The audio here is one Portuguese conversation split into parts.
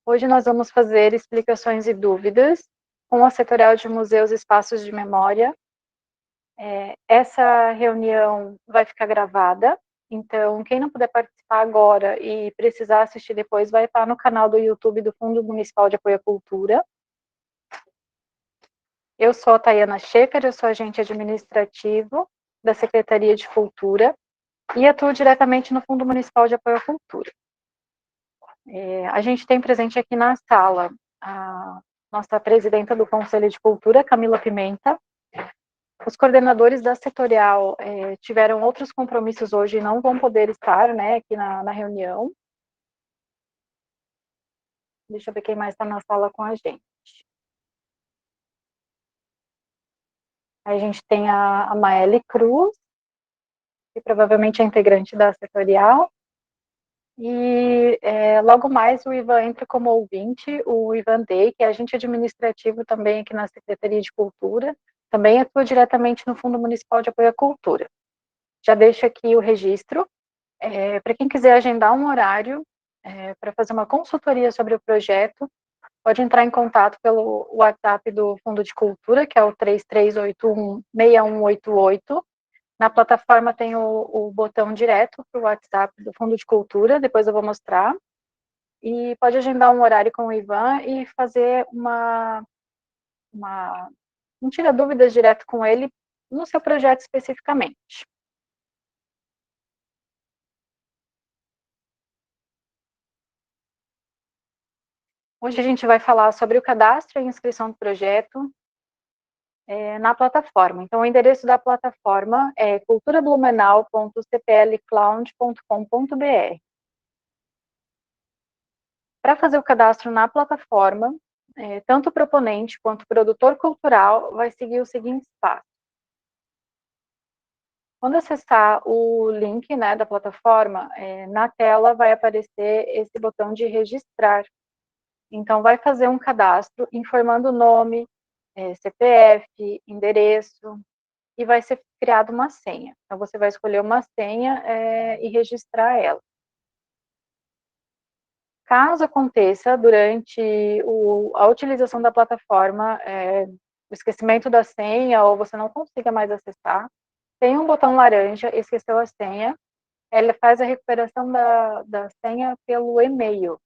Hoje nós vamos fazer explicações e dúvidas com a Setorial de Museus e Espaços de Memória. Essa reunião vai ficar gravada, então quem não puder participar agora e precisar assistir depois vai estar no canal do YouTube do Fundo Municipal de Apoio à Cultura. Eu sou a Tayana Schaefer, eu sou agente administrativo da Secretaria de Cultura e atuo diretamente no Fundo Municipal de Apoio à Cultura. A gente tem presente aqui na sala a nossa presidenta do Conselho de Cultura, Camila Pimenta. Os coordenadores da setorial tiveram outros compromissos hoje e não vão poder estar, né, aqui na reunião. Deixa eu ver quem mais está na sala com a gente. A gente tem a Maeli Cruz, que provavelmente é integrante da setorial. E logo mais o Ivan entra como ouvinte, o Ivan Day, que é agente administrativo também aqui na Secretaria de Cultura, também atua diretamente no Fundo Municipal de Apoio à Cultura. Já deixo aqui o registro, para quem quiser agendar um horário para fazer uma consultoria sobre o projeto, pode entrar em contato pelo WhatsApp do Fundo de Cultura, que é o 3381-6188, na plataforma tem o botão direto para o WhatsApp do Fundo de Cultura, depois eu vou mostrar. E pode agendar um horário com o Ivan e fazer um tira-dúvidas direto com ele no seu projeto especificamente. Hoje a gente vai falar sobre o cadastro e inscrição do projeto na plataforma. Então, o endereço da plataforma é culturablumenau.cplcloud.com.br. Para fazer o cadastro na plataforma, tanto o proponente quanto o produtor cultural vai seguir os seguintes passos. Quando acessar o link, né, da plataforma, na tela vai aparecer esse botão de registrar. Então, vai fazer um cadastro informando o nome, CPF, endereço, e vai ser criada uma senha. Então, você vai escolher uma senha e registrar ela. Caso aconteça durante a utilização da plataforma, o esquecimento da senha ou você não consiga mais acessar, tem um botão laranja, esqueceu a senha, ela faz a recuperação da senha pelo e-mail.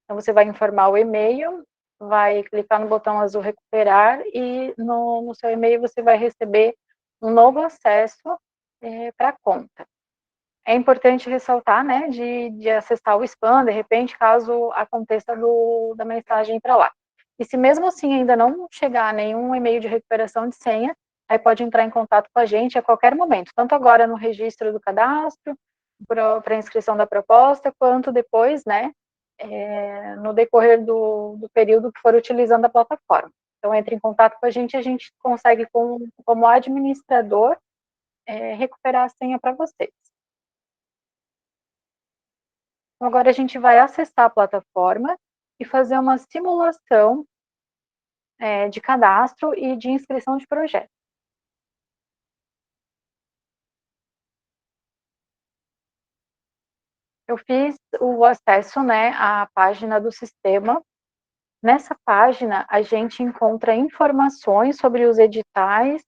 Então, você vai informar o e-mail, vai clicar no botão azul recuperar e no seu e-mail você vai receber um novo acesso para a conta. É importante ressaltar, né, de acessar o spam, de repente, caso aconteça da mensagem para lá. E se mesmo assim ainda não chegar nenhum e-mail de recuperação de senha, aí pode entrar em contato com a gente a qualquer momento, tanto agora no registro do cadastro, para a inscrição da proposta, quanto depois, né, no decorrer do período que for utilizando a plataforma. Então, entre em contato com a gente consegue, como administrador, recuperar a senha para vocês. Agora a gente vai acessar a plataforma e fazer uma simulação de cadastro e de inscrição de projeto. Eu fiz o acesso, né, à página do sistema. Nessa página, a gente encontra informações sobre os editais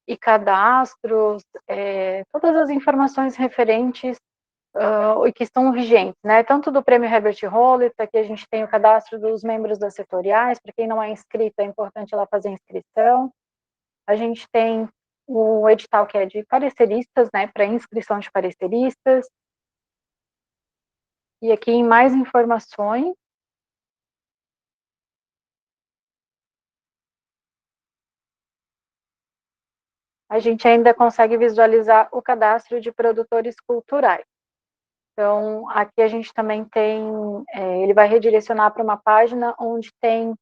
e cadastros, todas as informações referentes e que estão vigentes, né? Tanto do Prêmio Herbert Rollett, aqui a gente tem o cadastro dos membros das setoriais, para quem não é inscrito, é importante ir lá fazer a inscrição. A gente tem o edital que é de pareceristas, né, para inscrição de pareceristas. E aqui em mais informações, a gente ainda consegue visualizar o cadastro de produtores culturais. Então, aqui a gente também tem, ele vai redirecionar para uma página onde tem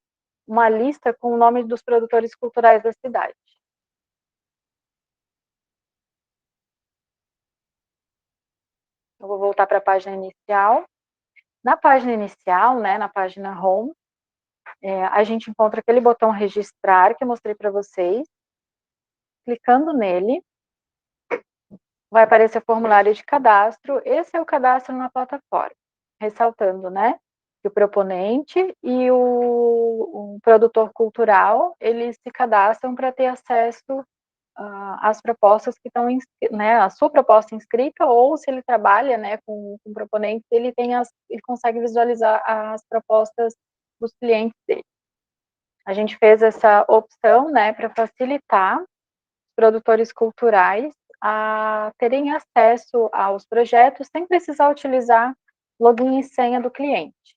uma lista com o nome dos produtores culturais da cidade. Eu vou voltar para a página inicial. Na página inicial, né, na página Home, a gente encontra aquele botão registrar que eu mostrei para vocês. Clicando nele, vai aparecer o formulário de cadastro. Esse é o cadastro na plataforma. Ressaltando, né? que o proponente e o produtor cultural, eles se cadastram para ter acesso às propostas que estão, né, a sua proposta inscrita, ou se ele trabalha, né, com proponentes, ele consegue visualizar as propostas dos clientes dele. A gente fez essa opção, né, para facilitar os produtores culturais a terem acesso aos projetos sem precisar utilizar login e senha do cliente.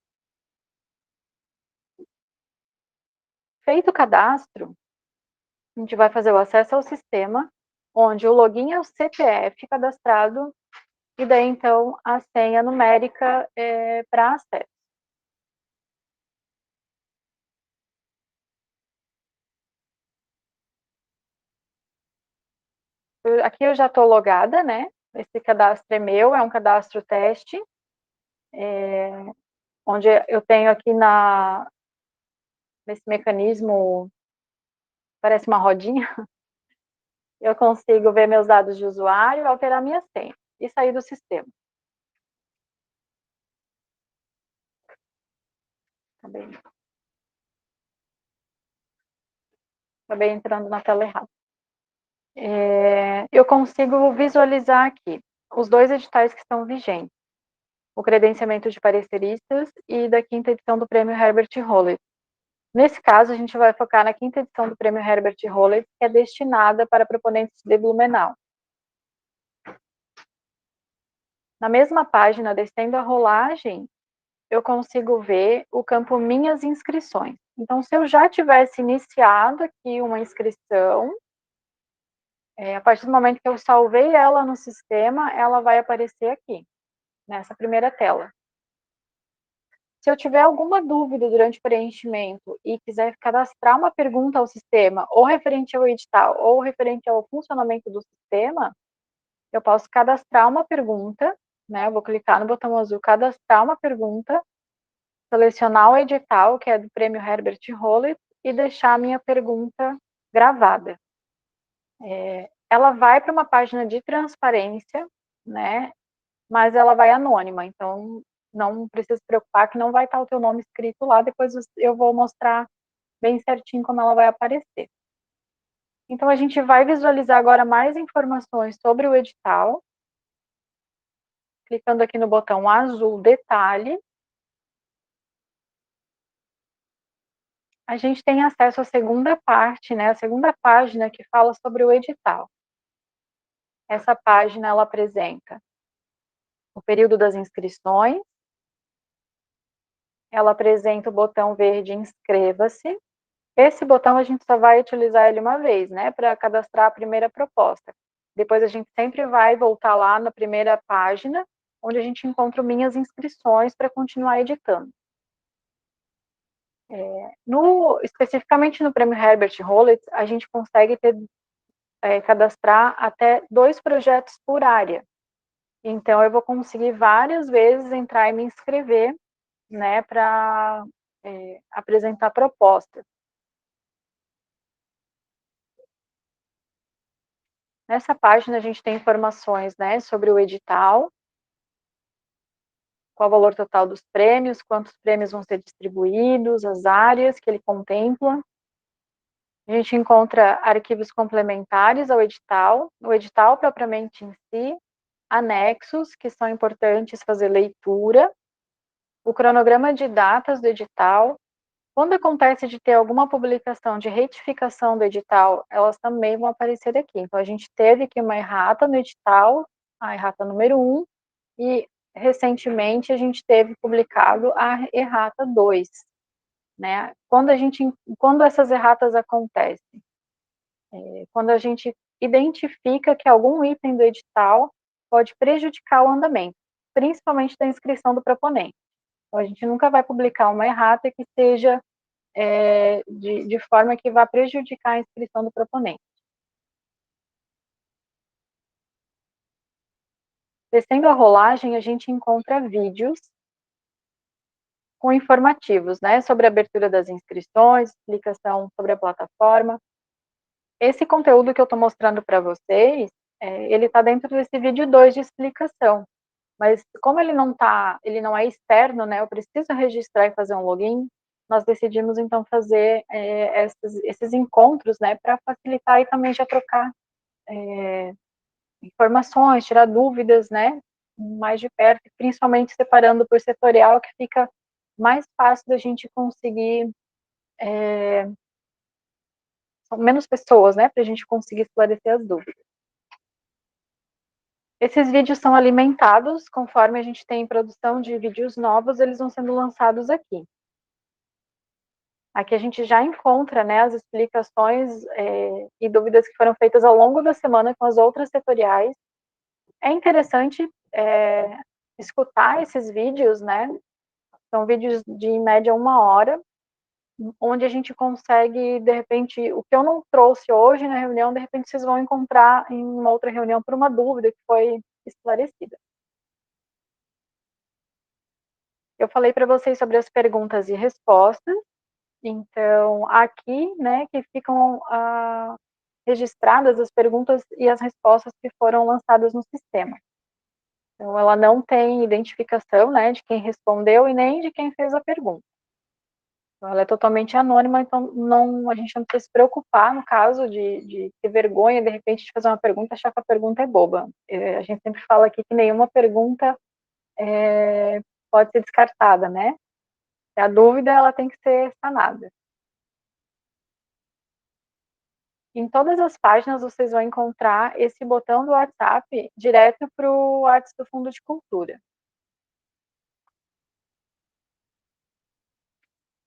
Feito o cadastro, a gente vai fazer o acesso ao sistema, onde o login é o CPF cadastrado, e daí, então, a senha numérica para acesso. Aqui eu já estou logada, né? Esse cadastro é meu, é um cadastro teste, onde eu tenho aqui nesse mecanismo, parece uma rodinha, eu consigo ver meus dados de usuário e alterar minha senha, e sair do sistema. Acabei entrando na tela errada. Eu consigo visualizar aqui os 2 editais que estão vigentes, o credenciamento de pareceristas e da 5ª edição do Prêmio Herbert Rollins. Nesse caso, a gente vai focar na 5ª edição do Prêmio Herbert Rollins, que é destinada para proponentes de Blumenau. Na mesma página, descendo a rolagem, eu consigo ver o campo Minhas Inscrições. Então, se eu já tivesse iniciado aqui uma inscrição, a partir do momento que eu salvei ela no sistema, ela vai aparecer aqui, nessa primeira tela. Se eu tiver alguma dúvida durante o preenchimento e quiser cadastrar uma pergunta ao sistema, ou referente ao edital, ou referente ao funcionamento do sistema, eu posso cadastrar uma pergunta, né? Eu vou clicar no botão azul, cadastrar uma pergunta, selecionar o edital, que é do Prêmio Herbert Rollins, e deixar a minha pergunta gravada. Ela vai para uma página de transparência, né? Mas ela vai anônima, então não precisa se preocupar que não vai estar o teu nome escrito lá, depois eu vou mostrar bem certinho como ela vai aparecer. Então, a gente vai visualizar agora mais informações sobre o edital, clicando aqui no botão azul, detalhe. A gente tem acesso à segunda parte, né, a segunda página que fala sobre o edital. Essa página, ela apresenta o período das inscrições, ela apresenta o botão verde inscreva-se. Esse botão a gente só vai utilizar ele uma vez, né, para cadastrar a primeira proposta. Depois a gente sempre vai voltar lá na primeira página, onde a gente encontra minhas inscrições para continuar editando. Especificamente no Prêmio Herbert Rollins, a gente consegue cadastrar até 2 projetos por área. Então, eu vou conseguir várias vezes entrar e me inscrever, né, para apresentar propostas. Nessa página, a gente tem informações, né, sobre o edital, qual o valor total dos prêmios, quantos prêmios vão ser distribuídos, as áreas que ele contempla. A gente encontra arquivos complementares ao edital, o edital propriamente em si, anexos, que são importantes fazer leitura, o cronograma de datas do edital. Quando acontece de ter alguma publicação de retificação do edital, elas também vão aparecer aqui. Então, a gente teve aqui uma errata no edital, a errata número 1, e recentemente a gente teve publicado a errata 2, né? Quando essas erratas acontecem? Quando a gente identifica que algum item do edital pode prejudicar o andamento, principalmente da inscrição do proponente. Então, a gente nunca vai publicar uma errata que seja de forma que vá prejudicar a inscrição do proponente. Descendo a rolagem, a gente encontra vídeos com informativos, né, sobre a abertura das inscrições, explicação sobre a plataforma. Esse conteúdo que eu estou mostrando para vocês, ele está dentro desse vídeo 2 de explicação. Mas como ele não é externo, né, eu preciso registrar e fazer um login, nós decidimos então fazer esses encontros, né, para facilitar e também já trocar informações, tirar dúvidas, né, mais de perto, principalmente separando por setorial, que fica mais fácil da gente conseguir, são menos pessoas, né, para a gente conseguir esclarecer as dúvidas. Esses vídeos são alimentados, conforme a gente tem produção de vídeos novos, eles vão sendo lançados aqui. Aqui a gente já encontra, né, as explicações e dúvidas que foram feitas ao longo da semana com as outras setoriais. É interessante escutar esses vídeos, né? São vídeos de, em média, 1 hora, onde a gente consegue, de repente, o que eu não trouxe hoje na reunião, de repente vocês vão encontrar em uma outra reunião por uma dúvida que foi esclarecida. Eu falei para vocês sobre as perguntas e respostas, então, aqui, né, que ficam registradas as perguntas e as respostas que foram lançadas no sistema. Então, ela não tem identificação, né, de quem respondeu e nem de quem fez a pergunta. Então, ela é totalmente anônima, então a gente não precisa se preocupar no caso de ter vergonha, de repente, de fazer uma pergunta e achar que a pergunta é boba. A gente sempre fala aqui que nenhuma pergunta pode ser descartada, né? A dúvida, ela tem que ser sanada. Em todas as páginas vocês vão encontrar esse botão do WhatsApp direto para o WhatsApp do Fundo de Cultura.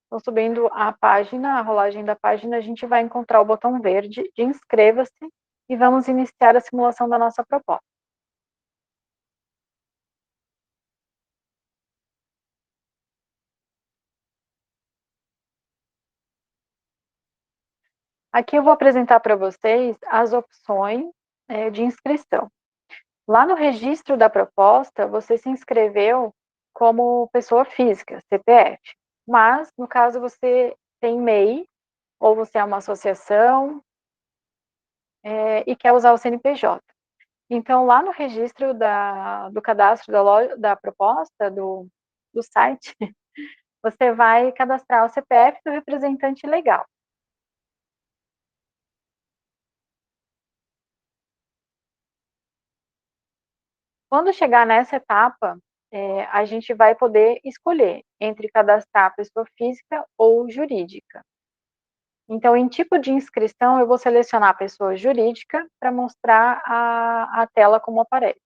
Então, subindo a página, a rolagem da página, a gente vai encontrar o botão verde de inscreva-se e vamos iniciar a simulação da nossa proposta. Aqui eu vou apresentar para vocês as opções de inscrição. Lá no registro da proposta, você se inscreveu como pessoa física, CPF. Mas, no caso, você tem MEI, ou você é uma associação, e quer usar o CNPJ. Então, lá no registro do cadastro da proposta, do site, você vai cadastrar o CPF do representante legal. Quando chegar nessa etapa, a gente vai poder escolher entre cadastrar a pessoa física ou jurídica. Então, em tipo de inscrição, eu vou selecionar a pessoa jurídica para mostrar a tela como aparece.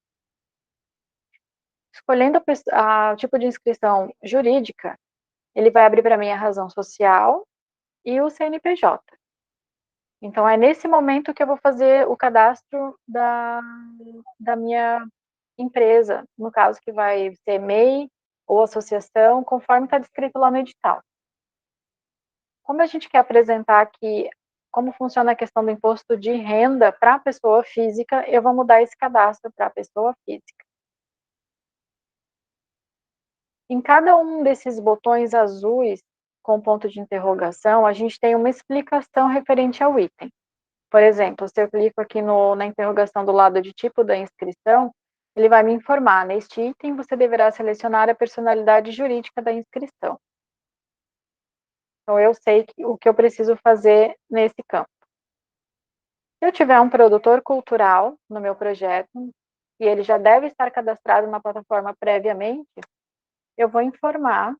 Escolhendo o tipo de inscrição jurídica, ele vai abrir para mim a razão social e o CNPJ. Então, é nesse momento que eu vou fazer o cadastro da minha empresa, no caso que vai ser MEI ou associação, conforme está descrito lá no edital. Como a gente quer apresentar aqui como funciona a questão do imposto de renda para a pessoa física, eu vou mudar esse cadastro para a pessoa física. Em cada um desses botões azuis com ponto de interrogação, a gente tem uma explicação referente ao item. Por exemplo, se eu clico aqui na interrogação do lado de tipo da inscrição, ele vai me informar, neste item você deverá selecionar a personalidade jurídica da inscrição. Então, eu sei o que eu preciso fazer nesse campo. Se eu tiver um produtor cultural no meu projeto, e ele já deve estar cadastrado na plataforma previamente, eu vou informar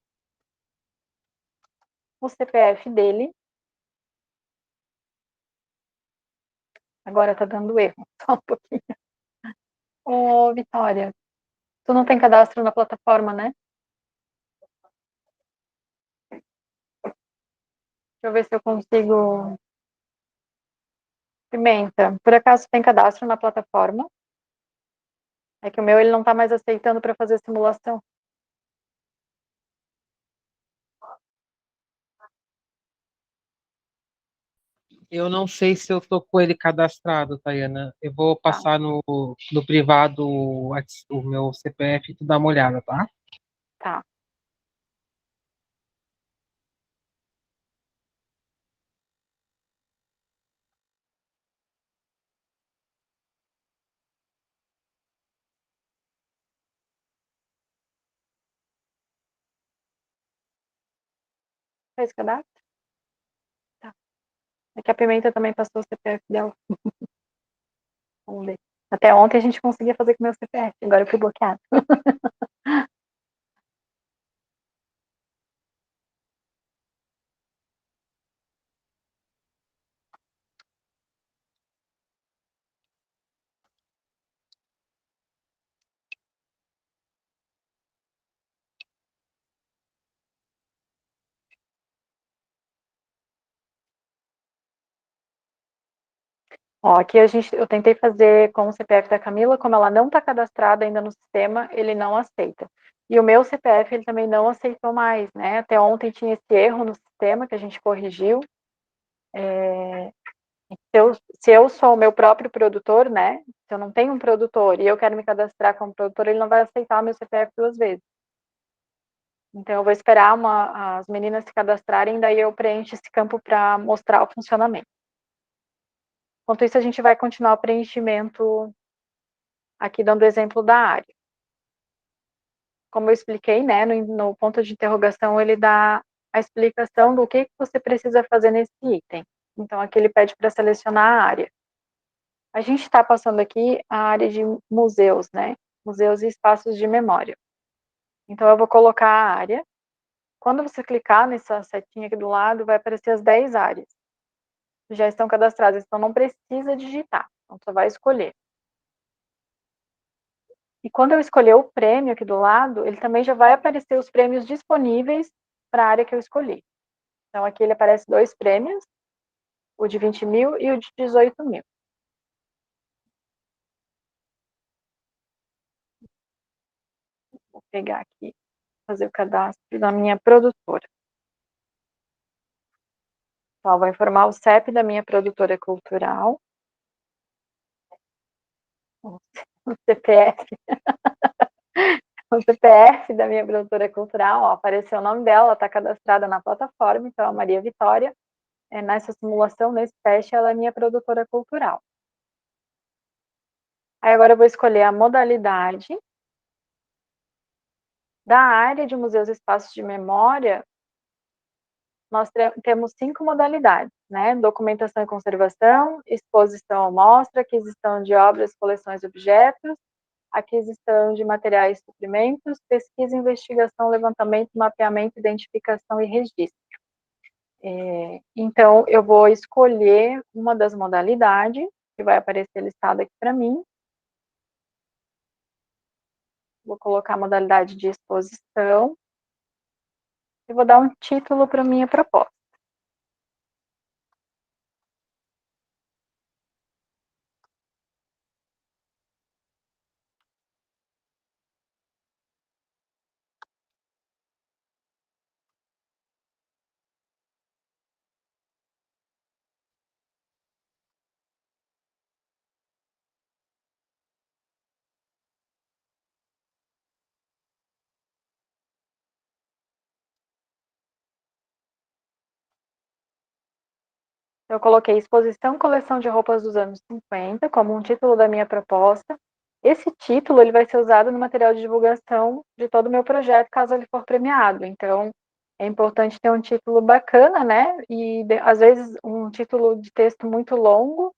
o CPF dele. Agora está dando erro, só um pouquinho. Ô, Vitória, tu não tem cadastro na plataforma, né? Deixa eu ver se eu consigo. Pimenta, por acaso tem cadastro na plataforma? É que o meu ele não está mais aceitando para fazer simulação. Eu não sei se eu tô com ele cadastrado, Tayana. Eu vou Tá, passar no privado o meu CPF e tu dá uma olhada, tá? tá. Fez cadastro? Tá. É que a Pimenta também passou o CPF dela. Vamos ver. Até ontem a gente conseguia fazer com o meu CPF, agora eu fui bloqueado. Ó, aqui eu tentei fazer com o CPF da Camila, como ela não está cadastrada ainda no sistema, ele não aceita. E o meu CPF ele também não aceitou mais, né? Até ontem tinha esse erro no sistema que a gente corrigiu. Se eu sou o meu próprio produtor, né? Se eu não tenho um produtor e eu quero me cadastrar como produtor, ele não vai aceitar o meu CPF duas vezes. Então eu vou esperar as meninas se cadastrarem, daí eu preencho esse campo para mostrar o funcionamento. Enquanto isso, a gente vai continuar o preenchimento aqui dando exemplo da área. Como eu expliquei, né, no ponto de interrogação, ele dá a explicação do que você precisa fazer nesse item. Então, aqui ele pede para selecionar a área. A gente está passando aqui a área de museus, né? Museus e espaços de memória. Então, eu vou colocar a área. Quando você clicar nessa setinha aqui do lado, vai aparecer as 10 áreas. Já estão cadastradas, então não precisa digitar. Então, só vai escolher. E quando eu escolher o prêmio aqui do lado, ele também já vai aparecer os prêmios disponíveis para a área que eu escolhi. Então, aqui ele aparece dois prêmios, o de 20 mil e o de 18 mil. Vou pegar aqui, fazer o cadastro da minha produtora. Então, vou informar o CEP da minha produtora cultural, o CPF, o CPF da minha produtora cultural, ó, apareceu o nome dela, ela está cadastrada na plataforma, então a Maria Vitória, nessa simulação, nesse teste, ela é minha produtora cultural. Aí agora eu vou escolher a modalidade. Da área de museus e espaços de memória, nós temos 5 modalidades, né? Documentação e conservação, exposição ou mostra, aquisição de obras, coleções e objetos, aquisição de materiais e suprimentos, pesquisa, investigação, levantamento, mapeamento, identificação e registro. Então, eu vou escolher uma das modalidades, que vai aparecer listada aqui para mim. Vou colocar a modalidade de exposição. E vou dar um título para minha proposta. Eu coloquei exposição coleção de roupas dos anos 50 como um título da minha proposta. Esse título ele vai ser usado no material de divulgação de todo o meu projeto, caso ele for premiado. Então, é importante ter um título bacana, né? E às vezes um título de texto muito longo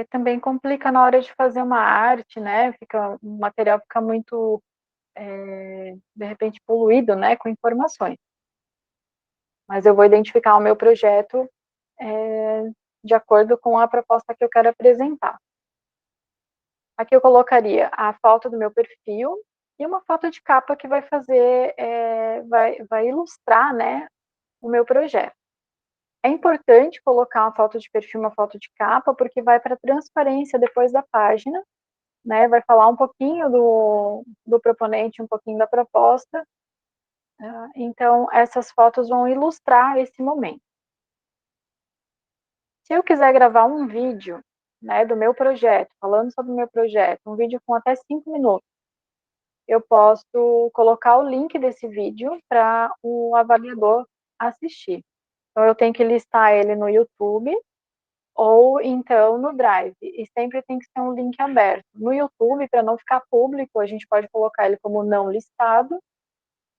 também complica na hora de fazer uma arte, né? O material fica muito, de repente, poluído, né? Com informações. Mas eu vou identificar o meu projeto de acordo com a proposta que eu quero apresentar. Aqui eu colocaria a foto do meu perfil e uma foto de capa que vai fazer, vai ilustrar, né, o meu projeto. É importante colocar uma foto de perfil, uma foto de capa, porque vai para transparência depois da página, né, vai falar um pouquinho do proponente, um pouquinho da proposta. Então, essas fotos vão ilustrar esse momento. Se eu quiser gravar um vídeo, né, do meu projeto, falando sobre o meu projeto, um vídeo com até 5 minutos, eu posso colocar o link desse vídeo para o avaliador assistir. Então, eu tenho que listar ele no YouTube ou então no Drive. E sempre tem que ser um link aberto. No YouTube, para não ficar público, a gente pode colocar ele como não listado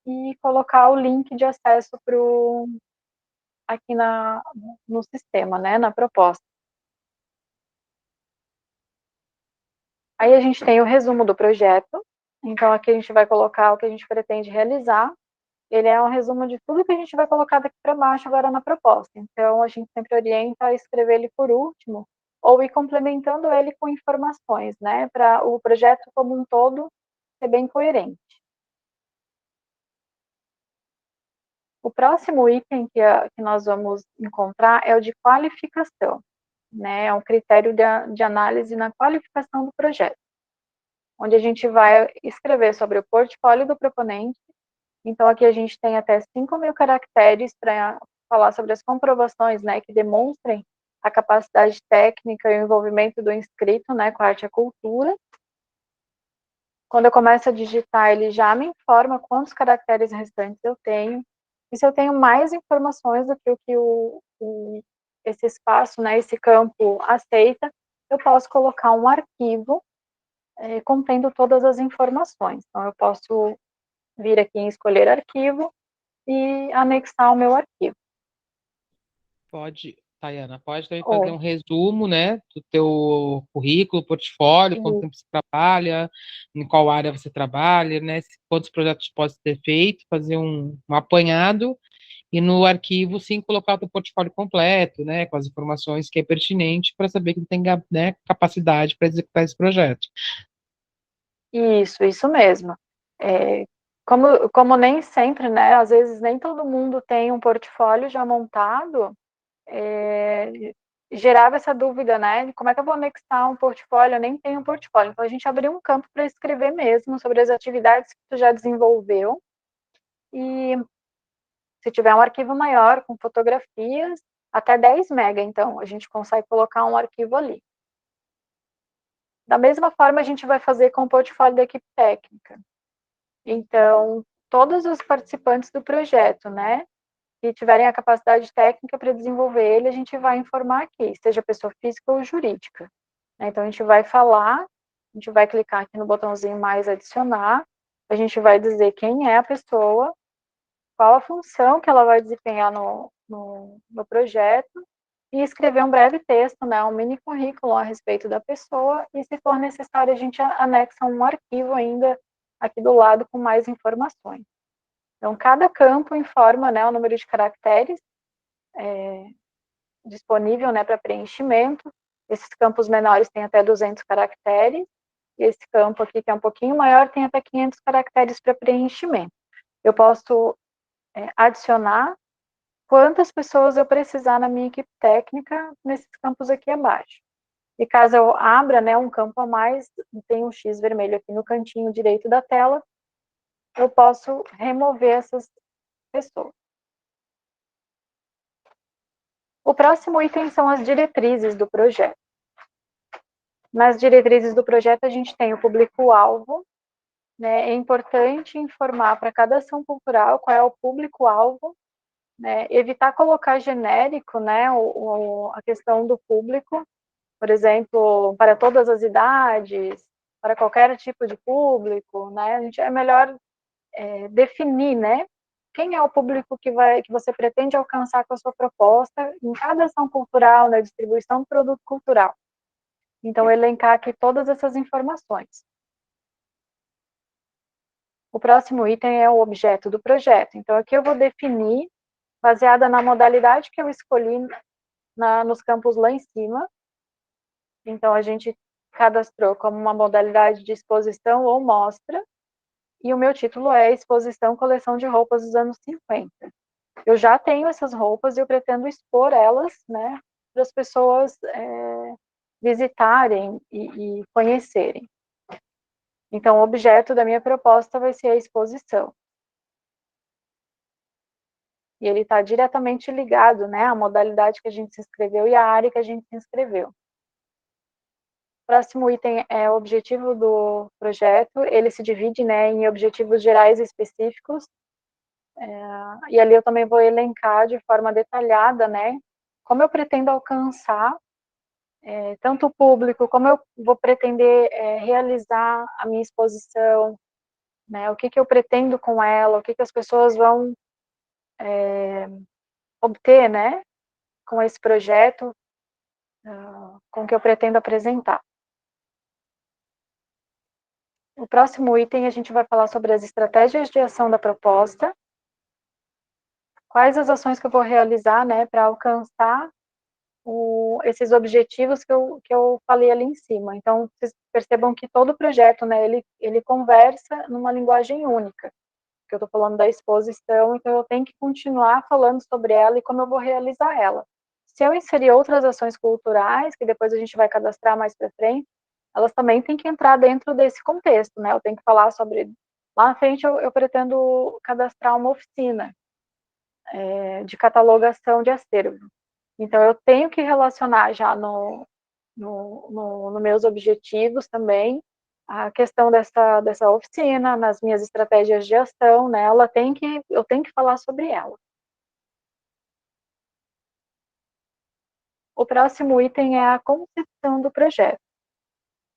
e colocar o link de acesso aqui no sistema, né, na proposta. Aí a gente tem o resumo do projeto, então aqui a gente vai colocar o que a gente pretende realizar. Ele é um resumo de tudo que a gente vai colocar daqui para baixo agora na proposta. Então a gente sempre orienta a escrever ele por último, ou ir complementando ele com informações, né, para o projeto como um todo ser bem coerente. O próximo item que nós vamos encontrar é o de qualificação, né, é um critério de análise na qualificação do projeto, onde a gente vai escrever sobre o portfólio do proponente. Então, aqui a gente tem até 5.000 caracteres para falar sobre as comprovações, né, que demonstrem a capacidade técnica e o envolvimento do inscrito, né, com a arte e a cultura. Quando eu começo a digitar, ele já me informa quantos caracteres restantes eu tenho. E se eu tenho mais informações do que o que esse espaço, né, esse campo aceita, eu posso colocar um arquivo contendo todas as informações. Então, eu posso vir aqui em escolher arquivo e anexar o meu arquivo. Pode, Tayana, pode também fazer Oi. um resumo, né, do teu currículo, portfólio, quanto tempo você trabalha, em qual área você trabalha, né, quantos projetos pode ter feito, fazer um apanhado e no arquivo sim colocar o teu portfólio completo, né, com as informações que é pertinente para saber que tem, né, capacidade para executar esse projeto. Isso mesmo. Como nem sempre, né, às vezes nem todo mundo tem um portfólio já montado, gerava essa dúvida, né, de como é que eu vou anexar um portfólio, eu nem tenho um portfólio. Então, a gente abriu um campo para escrever mesmo sobre as atividades que tu já desenvolveu, e se tiver um arquivo maior, com fotografias, até 10 mega, então, a gente consegue colocar um arquivo ali. Da mesma forma, a gente vai fazer com o portfólio da equipe técnica. Então, todos os participantes do projeto, né, que tiverem a capacidade técnica para desenvolver ele, a gente vai informar aqui, seja pessoa física ou jurídica. Então, a gente vai falar, a gente vai clicar aqui no botãozinho mais adicionar, a gente vai dizer quem é a pessoa, qual a função que ela vai desempenhar no projeto, e escrever um breve texto, né, um mini currículo a respeito da pessoa, e se for necessário, a gente anexa um arquivo ainda aqui do lado com mais informações. Então, cada campo informa, né, o número de caracteres disponível, né, para preenchimento. Esses campos menores têm até 200 caracteres, e esse campo aqui, que é um pouquinho maior, tem até 500 caracteres para preenchimento. Eu posso adicionar quantas pessoas eu precisar na minha equipe técnica nesses campos aqui abaixo. E caso eu abra, né, um campo a mais, tem um X vermelho aqui no cantinho direito da tela, eu posso remover essas pessoas. O próximo item são as diretrizes do projeto. Nas diretrizes do projeto, a gente tem o público-alvo, né? É importante informar para cada ação cultural qual é o público-alvo, né? Evitar colocar genérico, né, a questão do público, por exemplo, para todas as idades, para qualquer tipo de público, né? A gente é melhor definir, né, quem é o público que você pretende alcançar com a sua proposta em cada ação cultural, na distribuição do produto cultural. Então, elencar aqui todas essas informações. O próximo item é o objeto do projeto. Então, aqui eu vou definir, baseada na modalidade que eu escolhi nos campos lá em cima. Então, a gente cadastrou como uma modalidade de exposição ou mostra, e o meu título é Exposição Coleção de Roupas dos anos 50. Eu já tenho essas roupas e eu pretendo expor elas, né, para as pessoas visitarem e conhecerem. Então, o objeto da minha proposta vai ser a exposição. E ele está diretamente ligado, né, à modalidade que a gente se inscreveu e à área que a gente se inscreveu. O próximo item é o objetivo do projeto. Ele se divide, né, em objetivos gerais e específicos. E ali eu também vou elencar de forma detalhada, né, como eu pretendo alcançar tanto o público, como eu vou pretender realizar a minha exposição, né, o que eu pretendo com ela, o que as pessoas vão obter, né, com esse projeto, com que eu pretendo apresentar. O próximo item a gente vai falar sobre as estratégias de ação da proposta, quais as ações que eu vou realizar, né, para alcançar esses objetivos que eu falei ali em cima. Então, vocês percebam que todo projeto, né, ele conversa numa linguagem única, que eu estou falando da exposição, então eu tenho que continuar falando sobre ela e como eu vou realizar ela. Se eu inserir outras ações culturais, que depois a gente vai cadastrar mais para frente, elas também têm que entrar dentro desse contexto, né? Eu tenho que falar sobre... Lá na frente eu pretendo cadastrar uma oficina de catalogação de acervo. Então, eu tenho que relacionar já no meus objetivos também a questão dessa oficina, nas minhas estratégias de ação, né? Eu tenho que falar sobre ela. O próximo item é a concepção do projeto.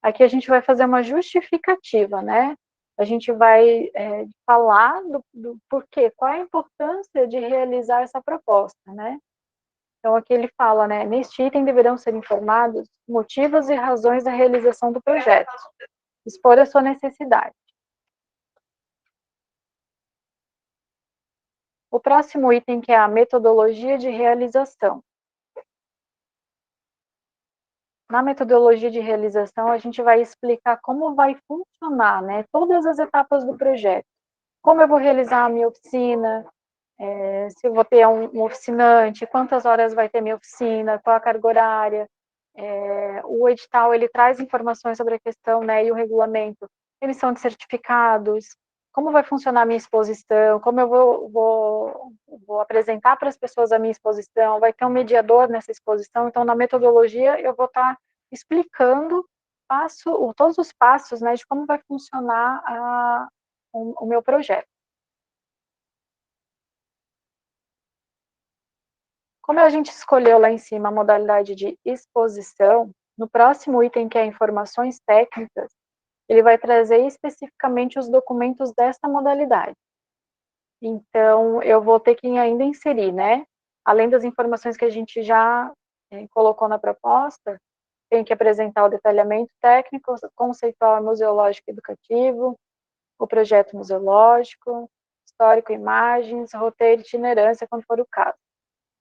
Aqui a gente vai fazer uma justificativa, né? A gente vai falar do porquê, qual a importância de realizar essa proposta, né? Então, aqui ele fala, né, neste item deverão ser informados motivos e razões da realização do projeto, expor a sua necessidade. O próximo item, que é a metodologia de realização. Na metodologia de realização, a gente vai explicar como vai funcionar, né, todas as etapas do projeto. Como eu vou realizar a minha oficina, se eu vou ter um oficinante, quantas horas vai ter minha oficina, qual a carga horária. O edital, ele traz informações sobre a questão, né, e o regulamento, emissão de certificados, como vai funcionar a minha exposição, como eu vou apresentar para as pessoas a minha exposição, vai ter um mediador nessa exposição, então na metodologia eu vou estar explicando todos os passos, né, de como vai funcionar o meu projeto. Como a gente escolheu lá em cima a modalidade de exposição, no próximo item, que é informações técnicas, ele vai trazer especificamente os documentos dessa modalidade. Então, eu vou ter que ainda inserir, né? Além das informações que a gente já colocou na proposta, tem que apresentar o detalhamento técnico, conceitual, museológico e educativo, o projeto museológico, histórico, imagens, roteiro, itinerância, quando for o caso.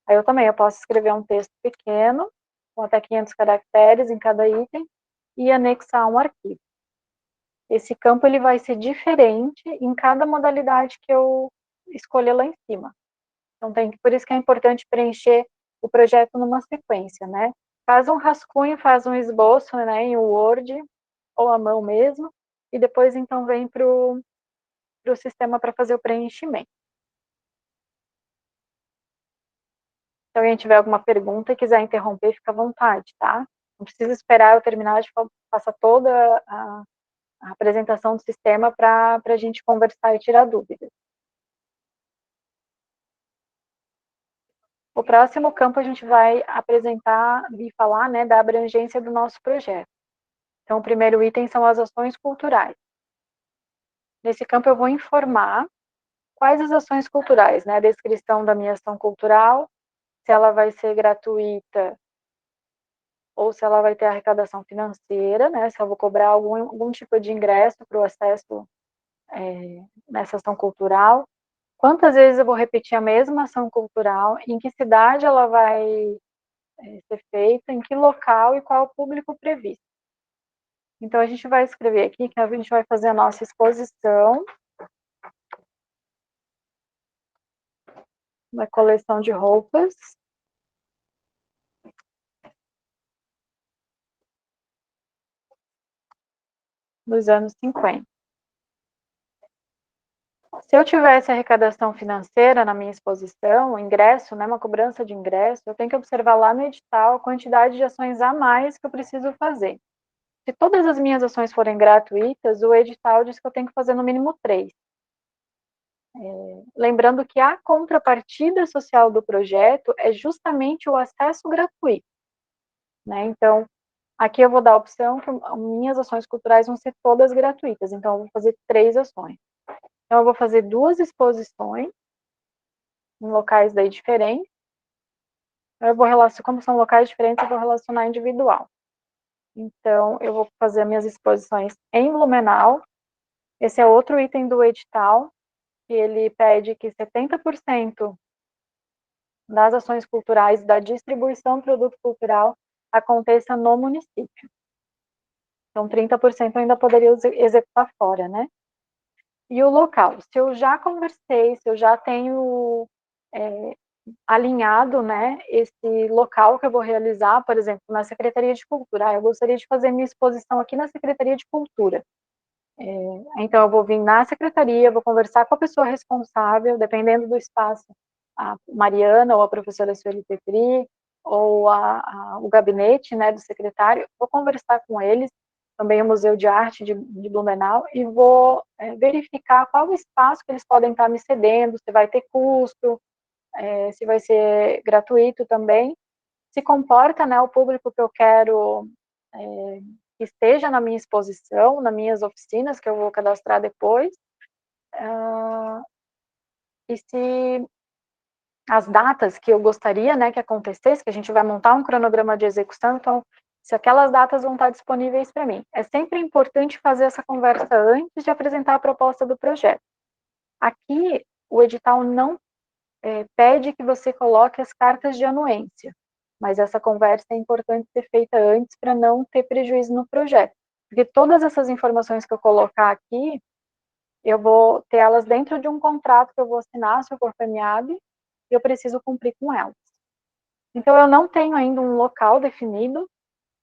Aí eu posso escrever um texto pequeno, com até 500 caracteres em cada item, e anexar um arquivo. Esse campo ele vai ser diferente em cada modalidade que eu escolher lá em cima. Então, por isso que é importante preencher o projeto numa sequência, né? Faz um rascunho, faz um esboço, né, em Word, ou à mão mesmo, e depois, então, vem para o sistema para fazer o preenchimento. Se alguém tiver alguma pergunta e quiser interromper, fica à vontade, tá? Não precisa esperar eu terminar de passar toda a apresentação do sistema para a gente conversar e tirar dúvidas. O próximo campo a gente vai apresentar e falar, né, da abrangência do nosso projeto. Então, o primeiro item são as ações culturais. Nesse campo eu vou informar quais as ações culturais, né, a descrição da minha ação cultural, se ela vai ser gratuita ou se ela vai ter arrecadação financeira, né, se eu vou cobrar algum tipo de ingresso para o acesso nessa ação cultural, quantas vezes eu vou repetir a mesma ação cultural, em que cidade ela vai ser feita, em que local e qual é o público previsto. Então, a gente vai escrever aqui que a gente vai fazer a nossa exposição, uma coleção de roupas, dos anos 50. Se eu tivesse arrecadação financeira na minha exposição, ingresso, né, uma cobrança de ingresso, eu tenho que observar lá no edital a quantidade de ações a mais que eu preciso fazer. Se todas as minhas ações forem gratuitas, o edital diz que eu tenho que fazer no mínimo 3. Lembrando que a contrapartida social do projeto é justamente o acesso gratuito, né? Então, aqui eu vou dar a opção que minhas ações culturais vão ser todas gratuitas, então eu vou fazer 3 ações. Então, eu vou fazer 2 exposições em locais daí diferentes, Eu vou relacionar, como são locais diferentes, eu vou relacionar individual. Então, eu vou fazer minhas exposições em Blumenau. Esse é outro item do edital, que ele pede que 70% das ações culturais, da distribuição do produto cultural, aconteça no município. Então, 30% eu ainda poderia executar fora, né? E o local, se eu já conversei, se eu já tenho alinhado, né, esse local que eu vou realizar, por exemplo, na Secretaria de Cultura, eu gostaria de fazer minha exposição aqui na Secretaria de Cultura. Então, eu vou vir na secretaria, vou conversar com a pessoa responsável, dependendo do espaço, a Mariana ou a professora Sueli Petri, ou o gabinete, né, do secretário, vou conversar com eles, também o Museu de Arte de Blumenau, e vou verificar qual o espaço que eles podem estar me cedendo, se vai ter custo, se vai ser gratuito também, se comporta, né, o público que eu quero que esteja na minha exposição, nas minhas oficinas, que eu vou cadastrar depois, e se as datas que eu gostaria, né, que acontecesse, que a gente vai montar um cronograma de execução, então, se aquelas datas vão estar disponíveis para mim. É sempre importante fazer essa conversa antes de apresentar a proposta do projeto. Aqui, o edital não pede que você coloque as cartas de anuência, mas essa conversa é importante ser feita antes para não ter prejuízo no projeto. Porque todas essas informações que eu colocar aqui, eu vou ter elas dentro de um contrato que eu vou assinar, se eu for premiado, e eu preciso cumprir com elas. Então, eu não tenho ainda um local definido,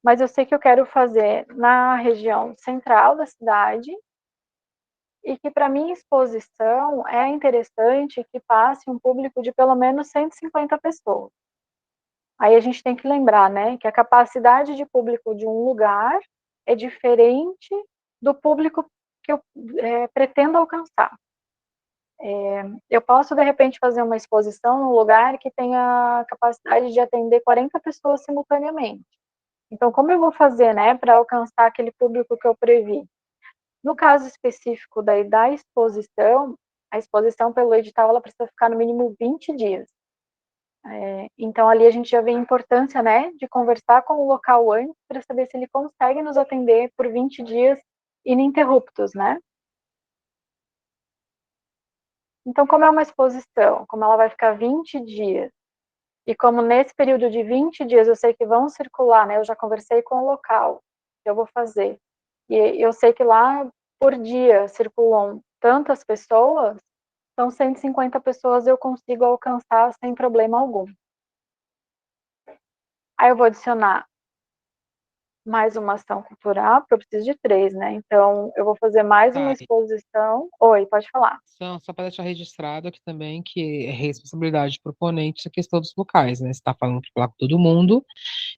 mas eu sei que eu quero fazer na região central da cidade, e que para minha exposição é interessante que passe um público de pelo menos 150 pessoas. Aí a gente tem que lembrar, né, que a capacidade de público de um lugar é diferente do público que eu pretendo alcançar. Eu posso, de repente, fazer uma exposição num lugar que tenha capacidade de atender 40 pessoas simultaneamente. Então, como eu vou fazer, né, para alcançar aquele público que eu previ? No caso específico da exposição, a exposição pelo edital, ela precisa ficar no mínimo 20 dias. Então, ali a gente já vê a importância, né, de conversar com o local antes para saber se ele consegue nos atender por 20 dias ininterruptos, né? Então, como é uma exposição, como ela vai ficar 20 dias, e como nesse período de 20 dias eu sei que vão circular, né, eu já conversei com o local que eu vou fazer, e eu sei que lá por dia circulam tantas pessoas, então 150 pessoas eu consigo alcançar sem problema algum. Aí eu vou adicionar mais uma ação cultural, porque eu preciso de 3, né? Então, eu vou fazer mais uma Tá, exposição. Oi, pode falar. só para deixar registrado aqui também que é responsabilidade do proponente essa questão dos locais, né? Você está falando para falar com todo mundo.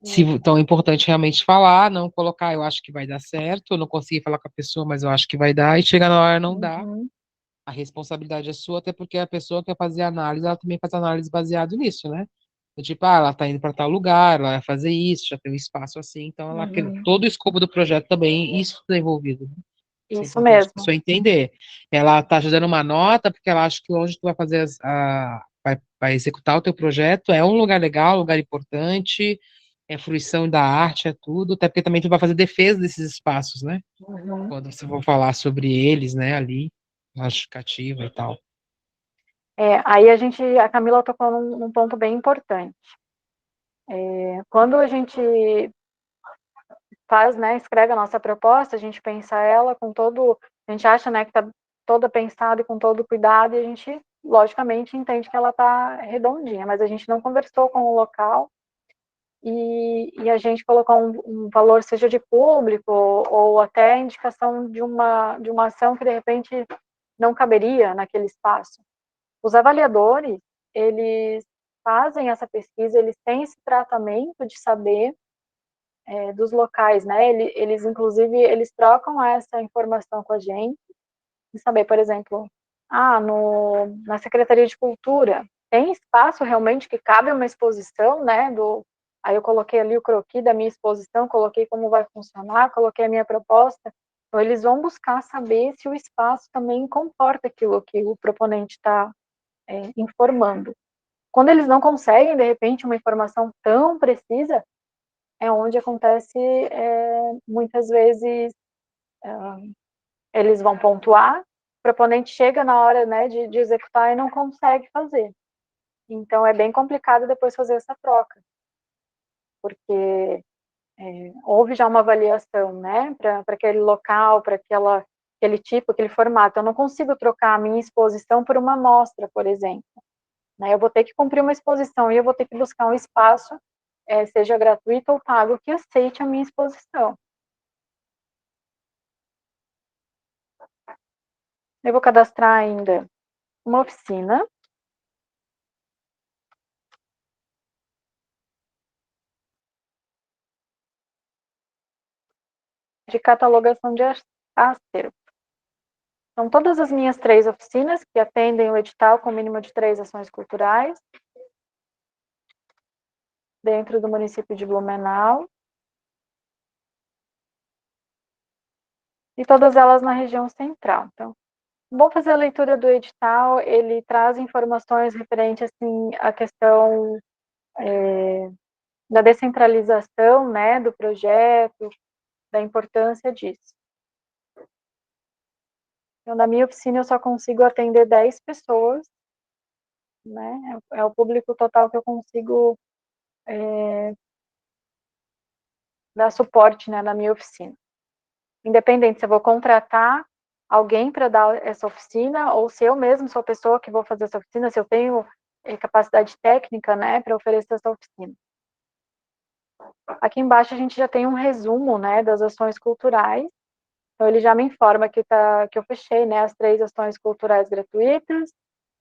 Se, então é importante realmente falar, não colocar, eu acho que vai dar certo, eu não consegui falar com a pessoa, mas eu acho que vai dar, e chega na hora não dá. Uhum, A responsabilidade é sua, até porque a pessoa que quer fazer análise, ela também faz análise baseado nisso, né? Tipo, ela tá indo para tal lugar, ela vai fazer isso, já tem um espaço assim, então ela uhum. todo o escopo do projeto também, isso está envolvido, né? Isso é Isso importante a mesmo. pessoa entender. Ela está te dando uma nota porque ela acha que onde tu vai fazer vai executar o teu projeto é um lugar legal, um lugar importante, é fruição da arte, é tudo, até porque também tu vai fazer defesa desses espaços, né? Uhum. Quando você for falar sobre eles, né, ali, na justificativa e tal. Aí a Camila tocou num ponto bem importante. Quando a gente faz, né, escreve a nossa proposta, a gente pensa ela com todo, a gente acha, né, que está toda pensada e com todo cuidado, e a gente, logicamente, entende que ela está redondinha, mas a gente não conversou com o local, e a gente colocou um valor, seja de público, ou até indicação de uma ação que, de repente, não caberia naquele espaço. Os avaliadores, eles fazem essa pesquisa, eles têm esse tratamento de saber dos locais, né? Eles, inclusive, eles trocam essa informação com a gente, de saber, por exemplo, na Secretaria de Cultura, tem espaço realmente que cabe uma exposição, né? Aí eu coloquei ali o croquis da minha exposição, coloquei como vai funcionar, coloquei a minha proposta. Então, eles vão buscar saber se o espaço também comporta aquilo que o proponente está informando. quando eles não conseguem, de repente, uma informação tão precisa, é onde acontece, muitas vezes, eles vão pontuar, o proponente chega na hora, né, de executar e não consegue fazer. Então, é bem complicado depois fazer essa troca, porque houve já uma avaliação, né, para aquele local, para aquele tipo, aquele formato. Eu não consigo trocar a minha exposição por uma amostra, por exemplo. Né? Eu vou ter que cumprir uma exposição e eu vou ter que buscar um espaço, seja gratuito ou pago, que aceite a minha exposição. Eu vou cadastrar ainda uma oficina, de catalogação de acervo. São todas as minhas 3 oficinas que atendem o edital com mínimo de 3 ações culturais, dentro do município de Blumenau, e todas elas na região central. Então, vou fazer a leitura do edital, ele traz informações referentes assim, à questão da descentralização, né, do projeto, da importância disso. Então, na minha oficina, eu só consigo atender 10 pessoas, né, é o público total que eu consigo dar suporte, né, na minha oficina. Independente se eu vou contratar alguém para dar essa oficina, ou se eu mesmo sou a pessoa que vou fazer essa oficina, se eu tenho capacidade técnica, né, para oferecer essa oficina. Aqui embaixo a gente já tem um resumo, né, das ações culturais. Então ele já me informa que eu fechei, né, as 3 ações culturais gratuitas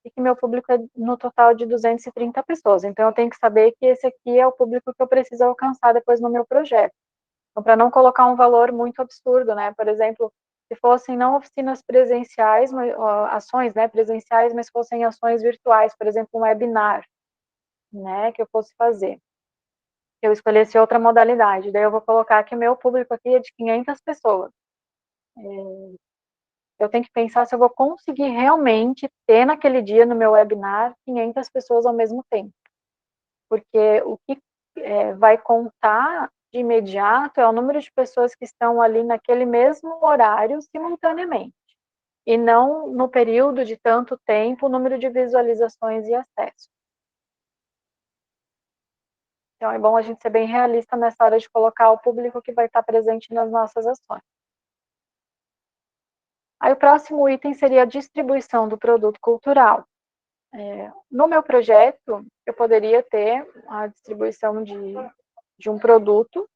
e que meu público é no total de 230 pessoas. Então eu tenho que saber que esse aqui é o público que eu preciso alcançar depois no meu projeto. Então, para não colocar um valor muito absurdo, né? Por exemplo, se fossem não oficinas presenciais, mas, ações, né, presenciais, mas fossem ações virtuais, por exemplo, um webinar, né, que eu fosse fazer. Eu escolhesse outra modalidade, daí eu vou colocar que meu público aqui é de 500 pessoas. Eu tenho que pensar se eu vou conseguir realmente ter naquele dia no meu webinar 500 pessoas ao mesmo tempo. Porque o que vai contar de imediato é o número de pessoas que estão ali naquele mesmo horário simultaneamente. E não no período de tanto tempo, o número de visualizações e acessos. Então é bom a gente ser bem realista nessa hora de colocar o público que vai estar presente nas nossas ações. Aí o próximo item seria a distribuição do produto cultural. No meu projeto, eu poderia ter a distribuição de um produto,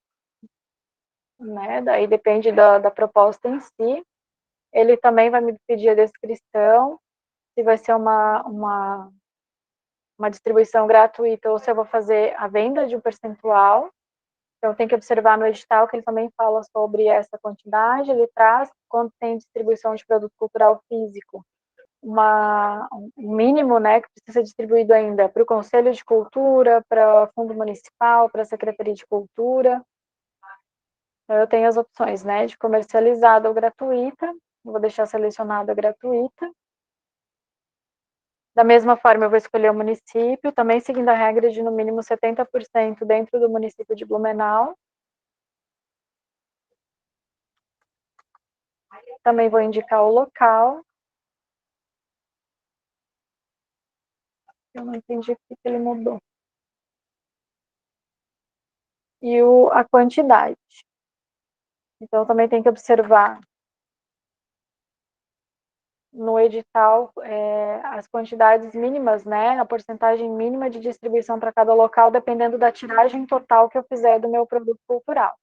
né? Daí depende da proposta em si. Ele também vai me pedir a descrição, se vai ser uma distribuição gratuita ou se eu vou fazer a venda de um percentual. Então, tem que observar no edital que ele também fala sobre essa quantidade, ele traz, quando tem distribuição de produto cultural físico, um mínimo, né, que precisa ser distribuído ainda para o Conselho de Cultura, para o Fundo Municipal, para a Secretaria de Cultura. Então, eu tenho as opções, né, de comercializada ou gratuita, eu vou deixar selecionada gratuita. Da mesma forma, eu vou escolher o município, também seguindo a regra de no mínimo 70% dentro do município de Blumenau. Também vou indicar o local. Eu não entendi o que ele mudou. E a quantidade. Então, também tem que observar no edital as quantidades mínimas, né? A porcentagem mínima de distribuição para cada local, dependendo da tiragem total que eu fizer do meu produto cultural.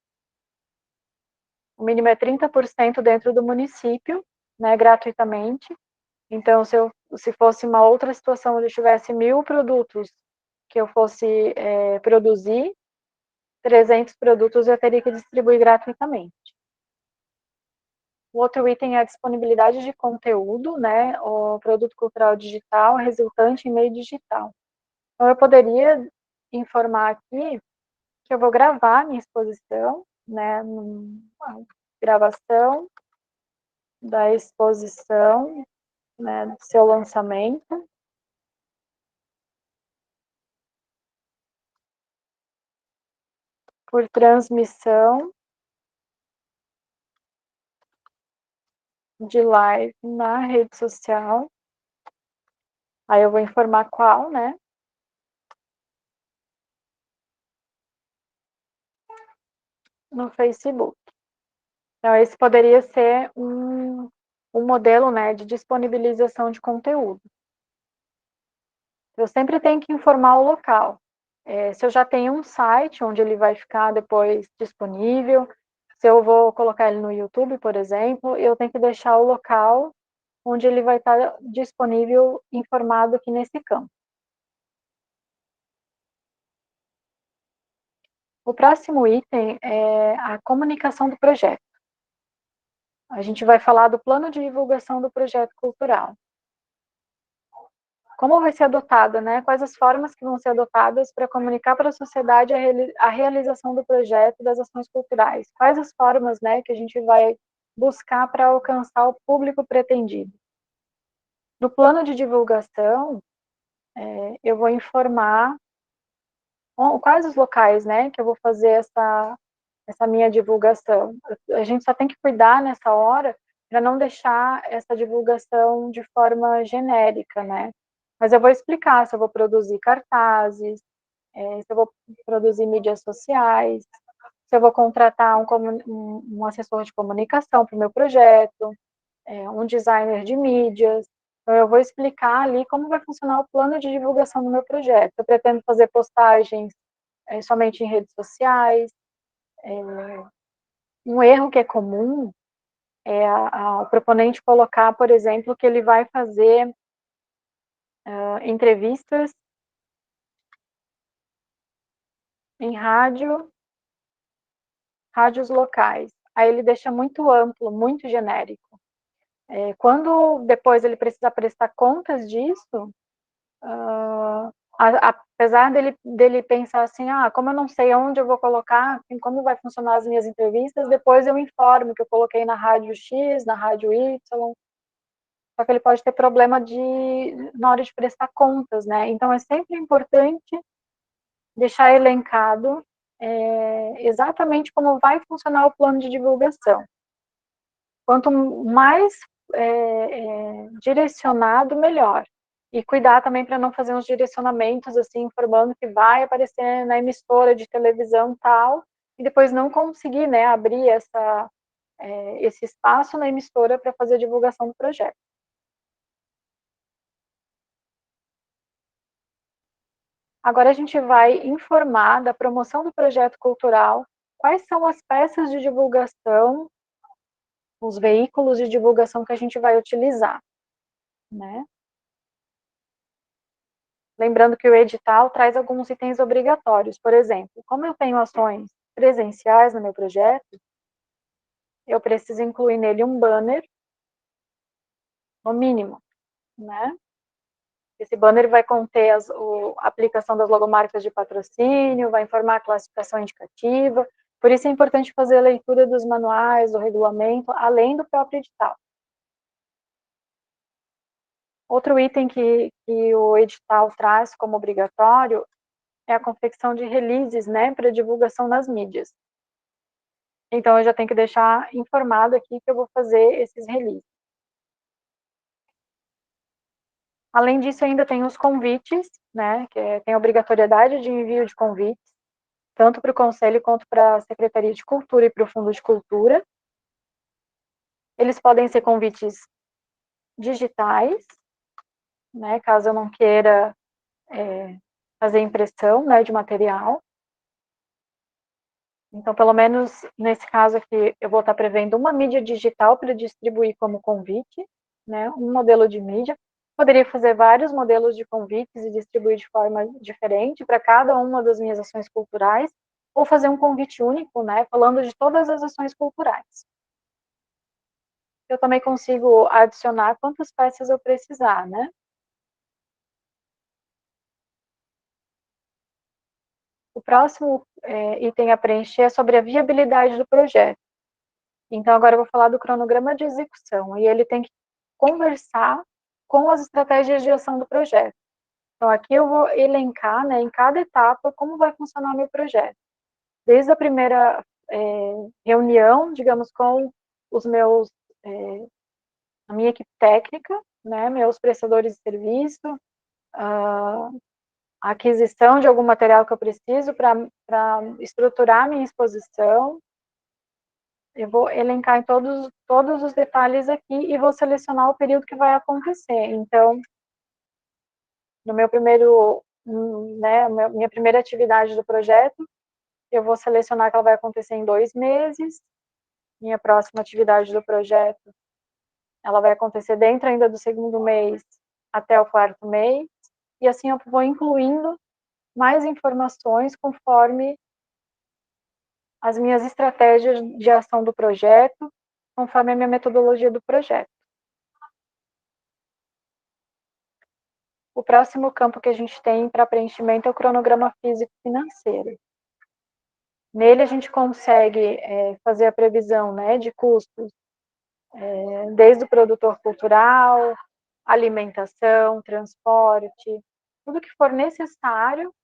O mínimo é 30% dentro do município, né? Gratuitamente. Então, se fosse uma outra situação onde eu tivesse 1.000 produtos que eu fosse produzir, 300 produtos eu teria que distribuir gratuitamente. O outro item é a disponibilidade de conteúdo, né, o produto cultural digital resultante em meio digital. Então, eu poderia informar aqui que eu vou gravar minha exposição, né, gravação da exposição, né, do seu lançamento. por transmissão de live na rede social. Aí eu vou informar qual, né? No Facebook. Então, esse poderia ser um modelo, né, de disponibilização de conteúdo. Eu sempre tenho que informar o local. Se eu já tenho um site onde ele vai ficar depois disponível, se eu vou colocar ele no YouTube, por exemplo, eu tenho que deixar o local onde ele vai estar disponível, informado aqui nesse campo. O próximo item é a comunicação do projeto. A gente vai falar do plano de divulgação do projeto cultural. Como vai ser adotada, né? Quais as formas que vão ser adotadas para comunicar para a sociedade a realização do projeto e das ações culturais? Quais as formas, né, que a gente vai buscar para alcançar o público pretendido? No plano de divulgação, eu vou informar quais os locais, né, que eu vou fazer essa minha divulgação. A gente só tem que cuidar nessa hora para não deixar essa divulgação de forma genérica, né? Mas eu vou explicar se eu vou produzir cartazes, se eu vou produzir mídias sociais, se eu vou contratar um assessor de comunicação para o meu projeto, um designer de mídias. Então, eu vou explicar ali como vai funcionar o plano de divulgação do meu projeto. Eu pretendo fazer postagens somente em redes sociais. Um erro que é comum é o proponente colocar, por exemplo, que ele vai fazer entrevistas em rádios locais. Aí ele deixa muito amplo, muito genérico. Quando depois ele precisar prestar contas disso, apesar dele pensar assim, como eu não sei onde eu vou colocar, como vai funcionar as minhas entrevistas, depois eu informo que eu coloquei na rádio X, na rádio Y, só que ele pode ter problema na hora de prestar contas, né? Então, é sempre importante deixar elencado exatamente como vai funcionar o plano de divulgação. Quanto mais direcionado, melhor. E cuidar também para não fazer uns direcionamentos, assim, informando que vai aparecer na emissora de televisão tal, e depois não conseguir, né, abrir esse espaço na emissora para fazer a divulgação do projeto. Agora a gente vai informar da promoção do projeto cultural, quais são as peças de divulgação, os veículos de divulgação que a gente vai utilizar, né? Lembrando que o edital traz alguns itens obrigatórios. Por exemplo, como eu tenho ações presenciais no meu projeto, eu preciso incluir nele um banner, no mínimo, né? Esse banner vai conter a aplicação das logomarcas de patrocínio, vai informar a classificação indicativa, por isso é importante fazer a leitura dos manuais, do regulamento, além do próprio edital. Outro item que o edital traz como obrigatório é a confecção de releases, né, para divulgação nas mídias. Então, eu já tenho que deixar informado aqui que eu vou fazer esses releases. Além disso, ainda tem os convites, né, que tem obrigatoriedade de envio de convites, tanto para o Conselho quanto para a Secretaria de Cultura e para o Fundo de Cultura. Eles podem ser convites digitais, né, caso eu não queira fazer impressão, né, de material. Então, pelo menos nesse caso aqui, eu vou estar prevendo uma mídia digital para distribuir como convite, né, um modelo de mídia. Poderia fazer vários modelos de convites e distribuir de forma diferente para cada uma das minhas ações culturais, ou fazer um convite único, né, falando de todas as ações culturais. Eu também consigo adicionar quantas peças eu precisar, né? O próximo item a preencher é sobre a viabilidade do projeto. Então, agora eu vou falar do cronograma de execução, e ele tem que conversar com as estratégias de ação do projeto. Então, aqui eu vou elencar, né, em cada etapa, como vai funcionar o meu projeto. desde a primeira reunião, digamos, com os meus, a minha equipe técnica, né, meus prestadores de serviço, a aquisição de algum material que eu preciso para estruturar a minha exposição. Eu vou elencar em todos os detalhes aqui e vou selecionar o período que vai acontecer. Então, no meu primeiro, né, minha primeira atividade do projeto, eu vou selecionar que ela vai acontecer em 2 meses. Minha próxima atividade do projeto, ela vai acontecer dentro ainda do segundo mês até o quarto mês. E assim eu vou incluindo mais informações conforme as minhas estratégias de ação do projeto, conforme a minha metodologia do projeto. O próximo campo que a gente tem para preenchimento é o cronograma físico-financeiro. Nele a gente consegue fazer a previsão, né, de custos, desde o produtor cultural, alimentação, transporte, tudo que for necessário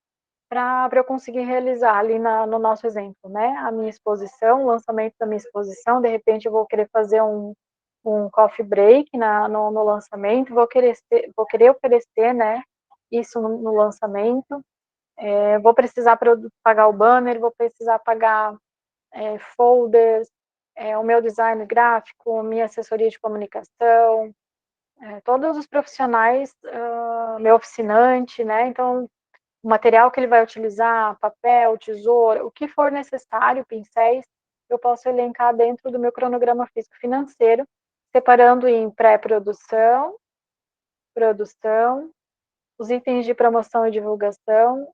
para eu conseguir realizar ali no nosso exemplo, né, a minha exposição, o lançamento da minha exposição. De repente eu vou querer fazer um coffee break no lançamento, vou querer oferecer, né, isso no lançamento. Vou precisar pagar o banner, vou precisar pagar folders, o meu design gráfico, minha assessoria de comunicação, todos os profissionais, meu oficinante, né? Então, o material que ele vai utilizar, papel, tesoura, o que for necessário, pincéis, eu posso elencar dentro do meu cronograma físico-financeiro, separando em pré-produção, produção, os itens de promoção e divulgação,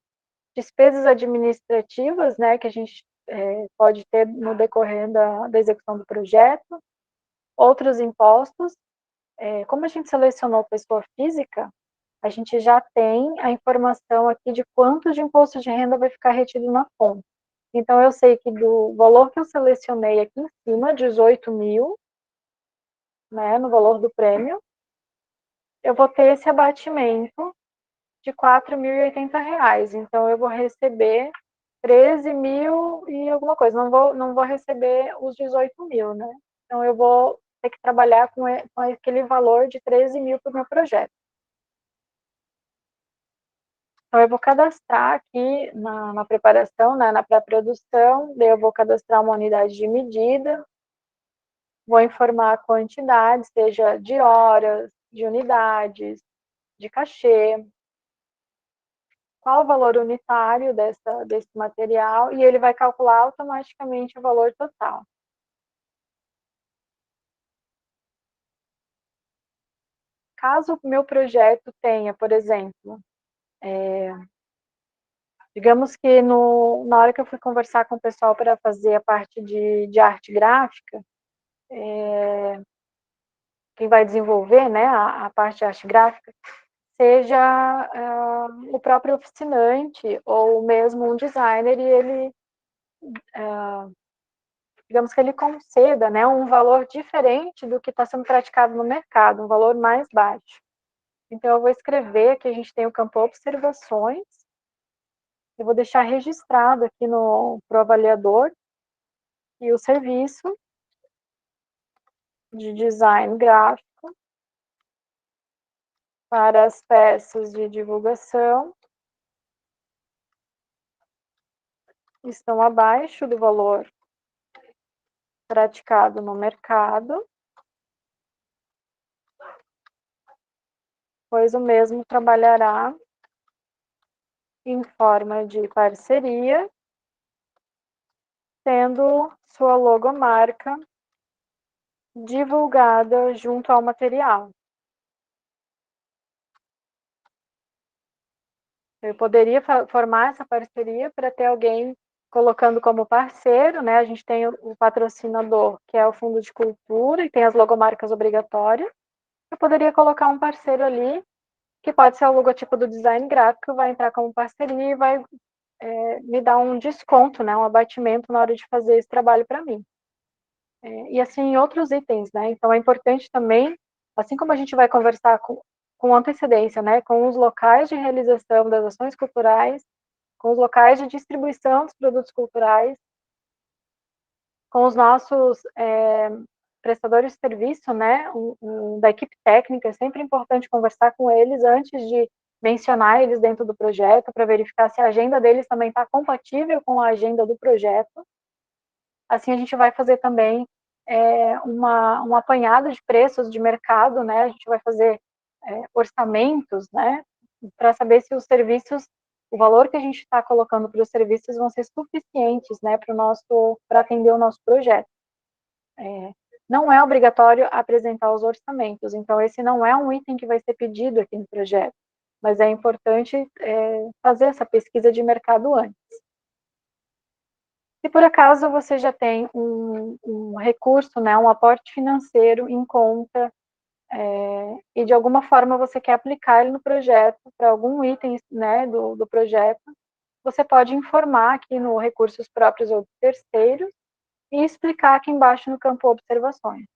despesas administrativas, né, que a gente pode ter no decorrer da execução do projeto, outros impostos. Como a gente selecionou pessoa física, a gente já tem a informação aqui de quanto de imposto de renda vai ficar retido na fonte. Então, eu sei que do valor que eu selecionei aqui em cima, 18 mil, né, no valor do prêmio, eu vou ter esse abatimento de R$ 4.080. Então, eu vou receber 13 mil e alguma coisa. Não vou receber os 18 mil, né? Então, eu vou ter que trabalhar com aquele valor de 13 mil para o meu projeto. Então, eu vou cadastrar aqui na preparação, né, na pré-produção, daí eu vou cadastrar uma unidade de medida, vou informar a quantidade, seja de horas, de unidades, de cachê, qual o valor unitário desse material, e ele vai calcular automaticamente o valor total. Caso o meu projeto tenha, por exemplo, digamos que na hora que eu fui conversar com o pessoal para fazer a parte de arte gráfica, quem vai desenvolver, né, a parte de arte gráfica, seja o próprio oficinante ou mesmo um designer, e ele, digamos que ele conceda, né, um valor diferente do que está sendo praticado no mercado, um valor mais baixo. Então, eu vou escrever que a gente tem o campo observações, eu vou deixar registrado aqui pro avaliador, e o serviço de design gráfico para as peças de divulgação estão abaixo do valor praticado no mercado, pois o mesmo trabalhará em forma de parceria, tendo sua logomarca divulgada junto ao material. Eu poderia formar essa parceria para ter alguém colocando como parceiro, né? A gente tem o patrocinador, que é o Fundo de Cultura, e tem as logomarcas obrigatórias. Eu poderia colocar um parceiro ali, que pode ser o logotipo do design gráfico, vai entrar como parceria e vai me dar um desconto, né? Um abatimento na hora de fazer esse trabalho para mim. E assim, outros itens, né? Então, é importante também, assim como a gente vai conversar com antecedência, né? Com os locais de realização das ações culturais, com os locais de distribuição dos produtos culturais, com os nossos prestadores de serviço, né, da equipe técnica. É sempre importante conversar com eles antes de mencionar eles dentro do projeto, para verificar se a agenda deles também está compatível com a agenda do projeto. Assim, a gente vai fazer também um apanhado de preços de mercado, né, a gente vai fazer orçamentos, né, para saber se os serviços, o valor que a gente está colocando para os serviços vão ser suficientes, né, para atender o nosso projeto. Não é obrigatório apresentar os orçamentos, então esse não é um item que vai ser pedido aqui no projeto, mas é importante fazer essa pesquisa de mercado antes. Se por acaso você já tem um recurso, né, um aporte financeiro em conta, e de alguma forma você quer aplicar ele no projeto, para algum item, né, do projeto, você pode informar aqui no recursos próprios ou terceiros e explicar aqui embaixo no campo observações.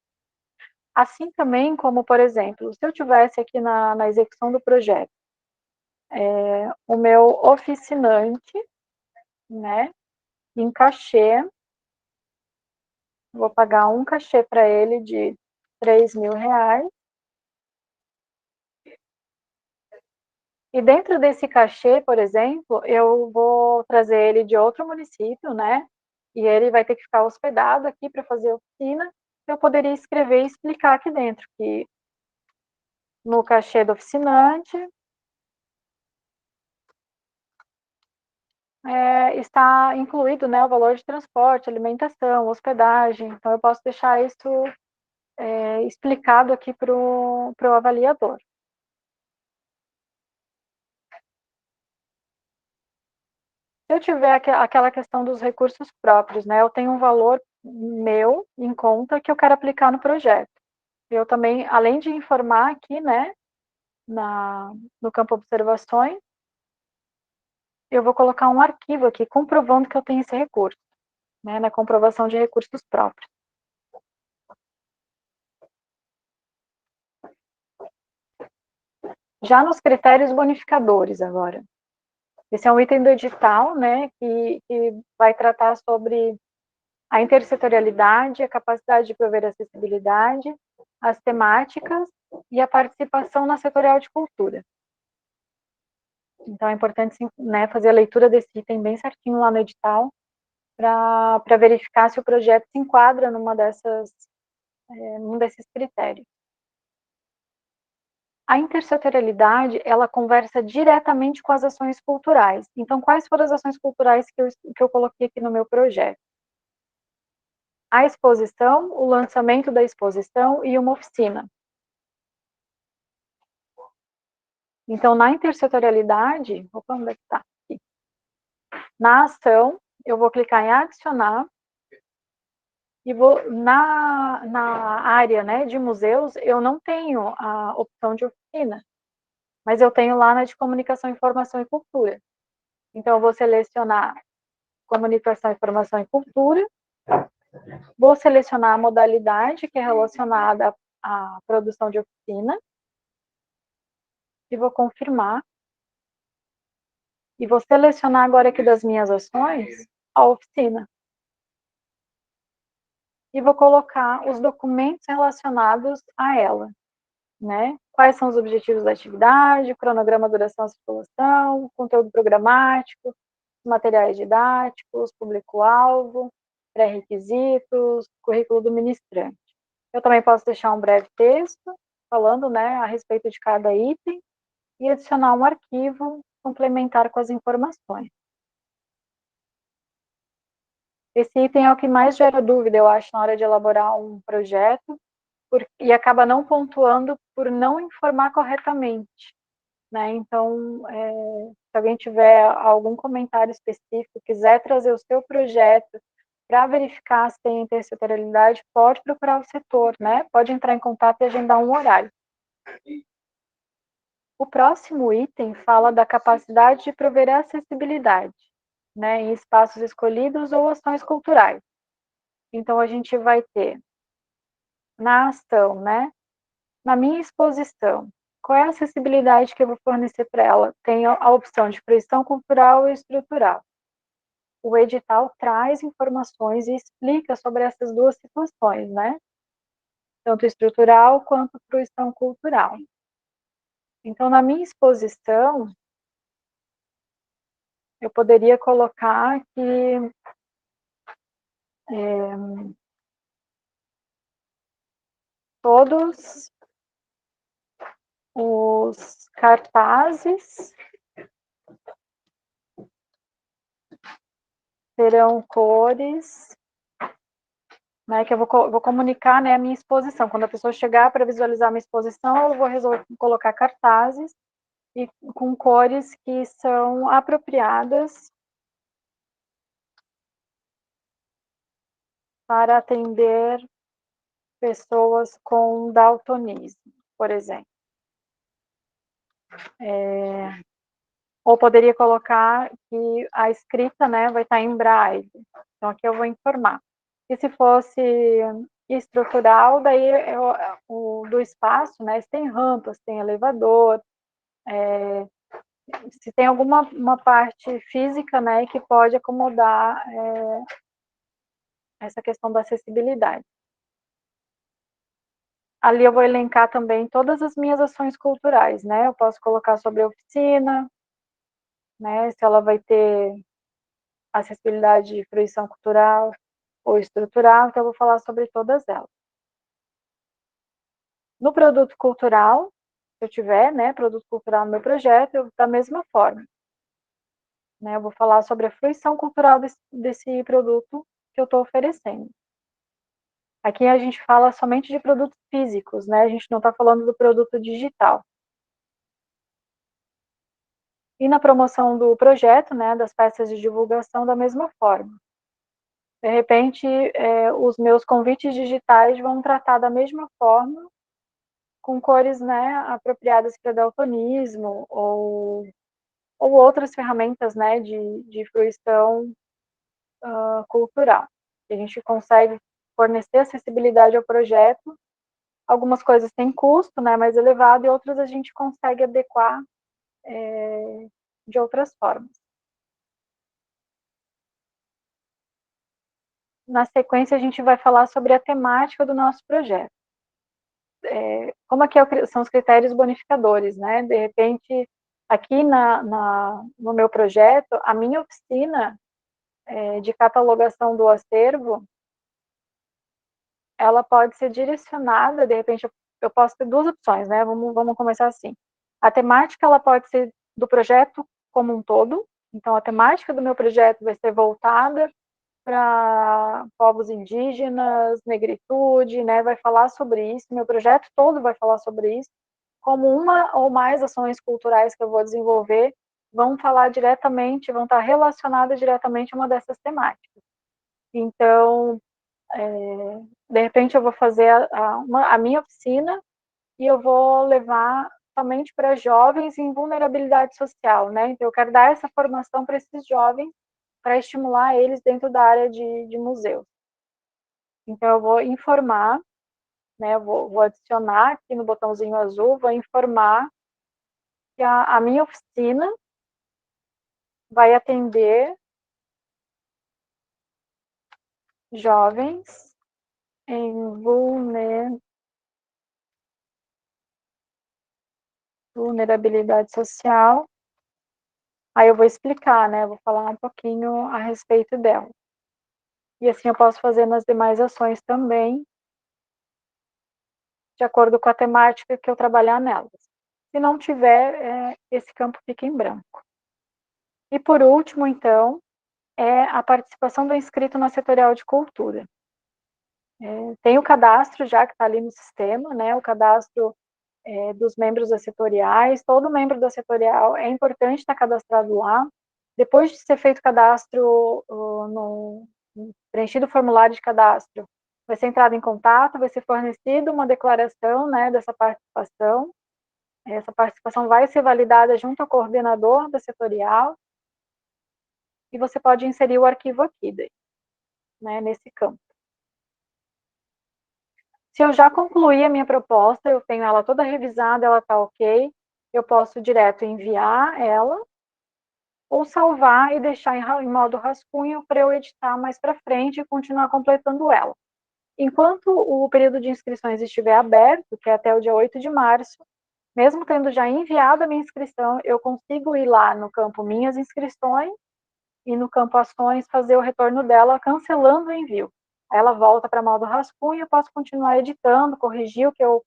Assim também como, por exemplo, se eu tivesse aqui na execução do projeto, o meu oficinante, né, em cachê, vou pagar um cachê para ele de R$3.000, e dentro desse cachê, por exemplo, eu vou trazer ele de outro município, né, e ele vai ter que ficar hospedado aqui para fazer oficina. Eu poderia escrever e explicar aqui dentro que no cachê do oficinante está incluído, né, o valor de transporte, alimentação, hospedagem. Então, eu posso deixar isso explicado aqui para o avaliador. Se eu tiver aquela questão dos recursos próprios, né, eu tenho um valor meu em conta que eu quero aplicar no projeto. Eu também, além de informar aqui, né, no campo observações, eu vou colocar um arquivo aqui comprovando que eu tenho esse recurso, né, na comprovação de recursos próprios. Já nos critérios bonificadores agora. Esse é um item do edital, né, que vai tratar sobre a intersetorialidade, a capacidade de prover acessibilidade, as temáticas e a participação na setorial de cultura. Então, é importante, né, fazer a leitura desse item bem certinho lá no edital, para verificar se o projeto se enquadra num desses critérios. A intersetorialidade, ela conversa diretamente com as ações culturais. Então, quais foram as ações culturais que eu coloquei aqui no meu projeto? A exposição, o lançamento da exposição e uma oficina. Então, na intersetorialidade, opa, onde é que está? Aqui. Na ação, eu vou clicar em adicionar e vou na área, né, de museus, eu não tenho a opção de oficina, mas eu tenho lá na de comunicação, informação e cultura. Então, eu vou selecionar comunicação, informação e cultura, vou selecionar a modalidade que é relacionada à produção de oficina, e vou confirmar. E vou selecionar agora aqui das minhas ações a oficina. E vou colocar os documentos relacionados a ela, né? Quais são os objetivos da atividade, cronograma, duração, circulação, conteúdo programático, materiais didáticos, público-alvo, pré-requisitos, currículo do ministrante. Eu também posso deixar um breve texto falando, né, a respeito de cada item e adicionar um arquivo complementar com as informações. Esse item é o que mais gera dúvida, eu acho, na hora de elaborar um projeto, e acaba não pontuando por não informar corretamente, né? Então, se alguém tiver algum comentário específico, quiser trazer o seu projeto para verificar se tem intersetorialidade, pode procurar o setor, né? Pode entrar em contato e agendar um horário. O próximo item fala da capacidade de prover acessibilidade, né, em espaços escolhidos ou ações culturais. Então, a gente vai ter na ação, né, na minha exposição, qual é a acessibilidade que eu vou fornecer para ela? Tem a opção de fruição cultural e estrutural. O edital traz informações e explica sobre essas duas situações, né? Tanto estrutural quanto fruição cultural. Então, na minha exposição, eu poderia colocar que todos os cartazes terão cores, né, que eu vou comunicar, né, a minha exposição. Quando a pessoa chegar para visualizar a minha exposição, eu vou colocar cartazes e com cores que são apropriadas para atender pessoas com daltonismo, por exemplo. Ou poderia colocar que a escrita, né, vai estar em braille. Então, aqui eu vou informar. E se fosse estrutural, daí o do espaço, né, se tem rampas, tem elevador, se tem alguma uma parte física, né, que pode acomodar essa questão da acessibilidade. Ali eu vou elencar também todas as minhas ações culturais, né, eu posso colocar sobre a oficina, né, se ela vai ter acessibilidade de fruição cultural ou estrutural, então eu vou falar sobre todas elas. No produto cultural, se eu tiver, né, produto cultural no meu projeto, da mesma forma, né, eu vou falar sobre a fruição cultural desse produto que eu estou oferecendo. Aqui a gente fala somente de produtos físicos, né, a gente não está falando do produto digital. E na promoção do projeto, né, das peças de divulgação, da mesma forma. De repente, os meus convites digitais vão tratar da mesma forma, com cores, né, apropriadas para daltonismo, ou outras ferramentas, né, de fruição cultural. A gente consegue fornecer acessibilidade ao projeto. Algumas coisas têm custo, né, mais elevado, e outras a gente consegue adequar de outras formas. Na sequência, a gente vai falar sobre a temática do nosso projeto. Como aqui são os critérios bonificadores, né? De repente, aqui no meu projeto, a minha oficina de catalogação do acervo, ela pode ser direcionada, de repente, eu posso ter duas opções, né? Vamos começar assim. A temática, ela pode ser do projeto como um todo, então a temática do meu projeto vai ser voltada para povos indígenas, negritude, né? Vai falar sobre isso, meu projeto todo vai falar sobre isso, como uma ou mais ações culturais que eu vou desenvolver vão falar diretamente, vão estar relacionadas diretamente a uma dessas temáticas. Então, de repente eu vou fazer a minha oficina e eu vou levar somente para jovens em vulnerabilidade social, né? Então eu quero dar essa formação para esses jovens, para estimular eles dentro da área de museus. Então eu vou informar, né? Eu vou adicionar aqui no botãozinho azul, vou informar que a minha oficina vai atender jovens em vulnerabilidade social. Aí eu vou explicar, né? Vou falar um pouquinho a respeito dela. E assim eu posso fazer nas demais ações também, de acordo com a temática que eu trabalhar nelas. Se não tiver, esse campo fica em branco. E por último, então, é a participação do inscrito na setorial de cultura. Tem o cadastro já que está ali no sistema, né? O cadastro dos membros das setoriais. Todo membro da setorial é importante estar cadastrado lá. Depois de ser feito o cadastro, preenchido o formulário de cadastro, vai ser entrado em contato, vai ser fornecida uma declaração, né, dessa participação. Essa participação vai ser validada junto ao coordenador da setorial, e você pode inserir o arquivo aqui, né, nesse campo. Se eu já concluí a minha proposta, eu tenho ela toda revisada, ela está ok, eu posso direto enviar ela ou salvar e deixar em modo rascunho para eu editar mais para frente e continuar completando ela. Enquanto o período de inscrições estiver aberto, que é até o dia 8 de março, mesmo tendo já enviado a minha inscrição, eu consigo ir lá no campo Minhas Inscrições e no campo Ações fazer o retorno dela cancelando o envio. Aí ela volta para modo rascunho, eu posso continuar editando, corrigir o que eu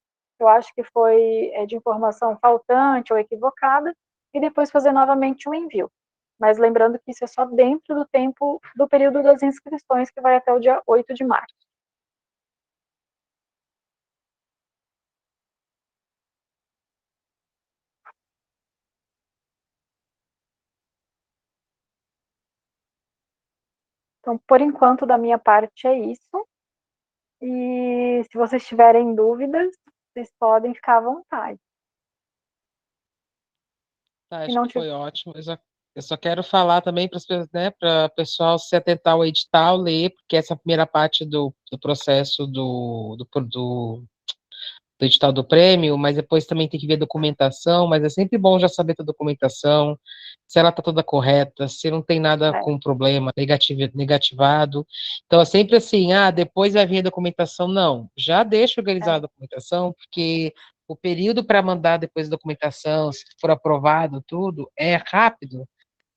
acho que foi de informação faltante ou equivocada, e depois fazer novamente o envio. Mas lembrando que isso é só dentro do tempo do período das inscrições, que vai até o dia 8 de março. Então, por enquanto, da minha parte é isso. E se vocês tiverem dúvidas, vocês podem ficar à vontade. Tá, Se acho não que tiver, foi ótimo. Eu só quero falar também para né, o pessoal se atentar ao edital, ler, porque essa primeira parte do processo do edital do prêmio, mas depois também tem que ver a documentação, mas é sempre bom já saber da documentação, se ela está toda correta, se não tem nada com problema, negativado. Então é sempre assim, depois vai vir a documentação. Não, já deixa organizada a documentação, porque o período para mandar depois a documentação, se for aprovado tudo, é rápido.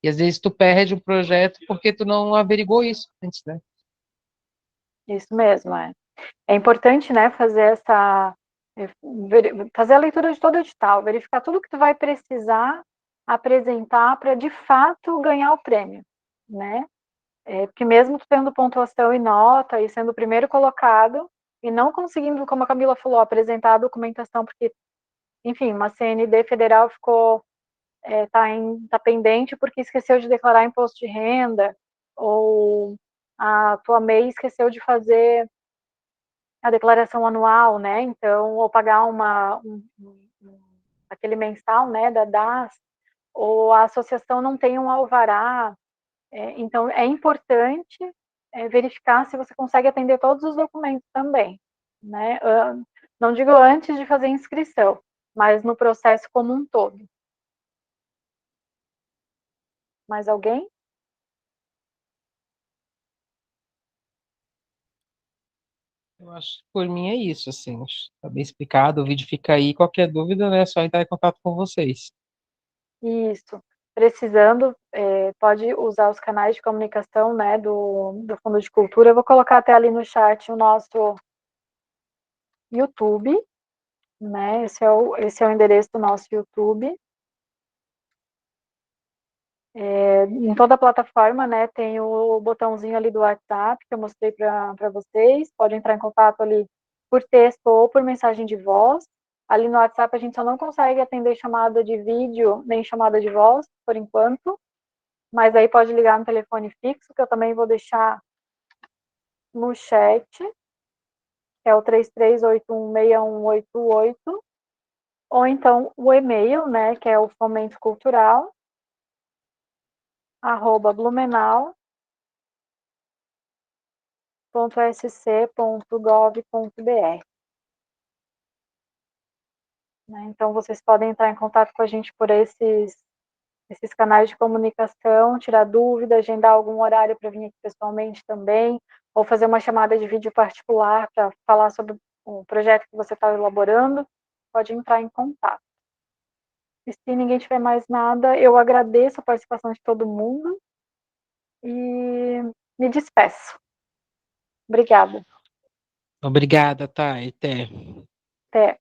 E às vezes tu perde o projeto porque tu não averigou isso antes, né? isso mesmo, é. É importante, né, fazer a leitura de todo o edital, verificar tudo que tu vai precisar apresentar para de fato ganhar o prêmio, né? Porque mesmo tu tendo pontuação e nota e sendo o primeiro colocado e não conseguindo, como a Camila falou, apresentar a documentação, porque, enfim, uma CND federal ficou tá pendente porque esqueceu de declarar imposto de renda, ou a tua MEI esqueceu de fazer a declaração anual, né? Então, ou pagar aquele mensal, né, da DAS, ou a associação não tem um alvará. Então, é importante verificar se você consegue atender todos os documentos também, né? Não digo antes de fazer a inscrição, mas no processo como um todo. Mais alguém? Eu acho que por mim é isso, assim, está bem explicado, o vídeo fica aí, qualquer dúvida, né, é só entrar em contato com vocês. Isso. Precisando, pode usar os canais de comunicação, né, do Fundo de Cultura. Eu vou colocar até ali no chat o nosso YouTube, né? Esse é o endereço do nosso YouTube. Em toda a plataforma, né, tem o botãozinho ali do WhatsApp que eu mostrei para vocês. Pode entrar em contato ali por texto ou por mensagem de voz. Ali no WhatsApp a gente só não consegue atender chamada de vídeo nem chamada de voz, por enquanto. Mas aí pode ligar no telefone fixo, que eu também vou deixar no chat, que é o 33816188, ou então o e-mail, né, que é o fomentocultural@blumenau.sc.gov.br. Né? Então, vocês podem entrar em contato com a gente por esses canais de comunicação, tirar dúvida, agendar algum horário para vir aqui pessoalmente também, ou fazer uma chamada de vídeo particular para falar sobre o projeto que você está elaborando, pode entrar em contato. E se ninguém tiver mais nada, eu agradeço a participação de todo mundo e me despeço. Obrigada. Obrigada, Thay, até. Até.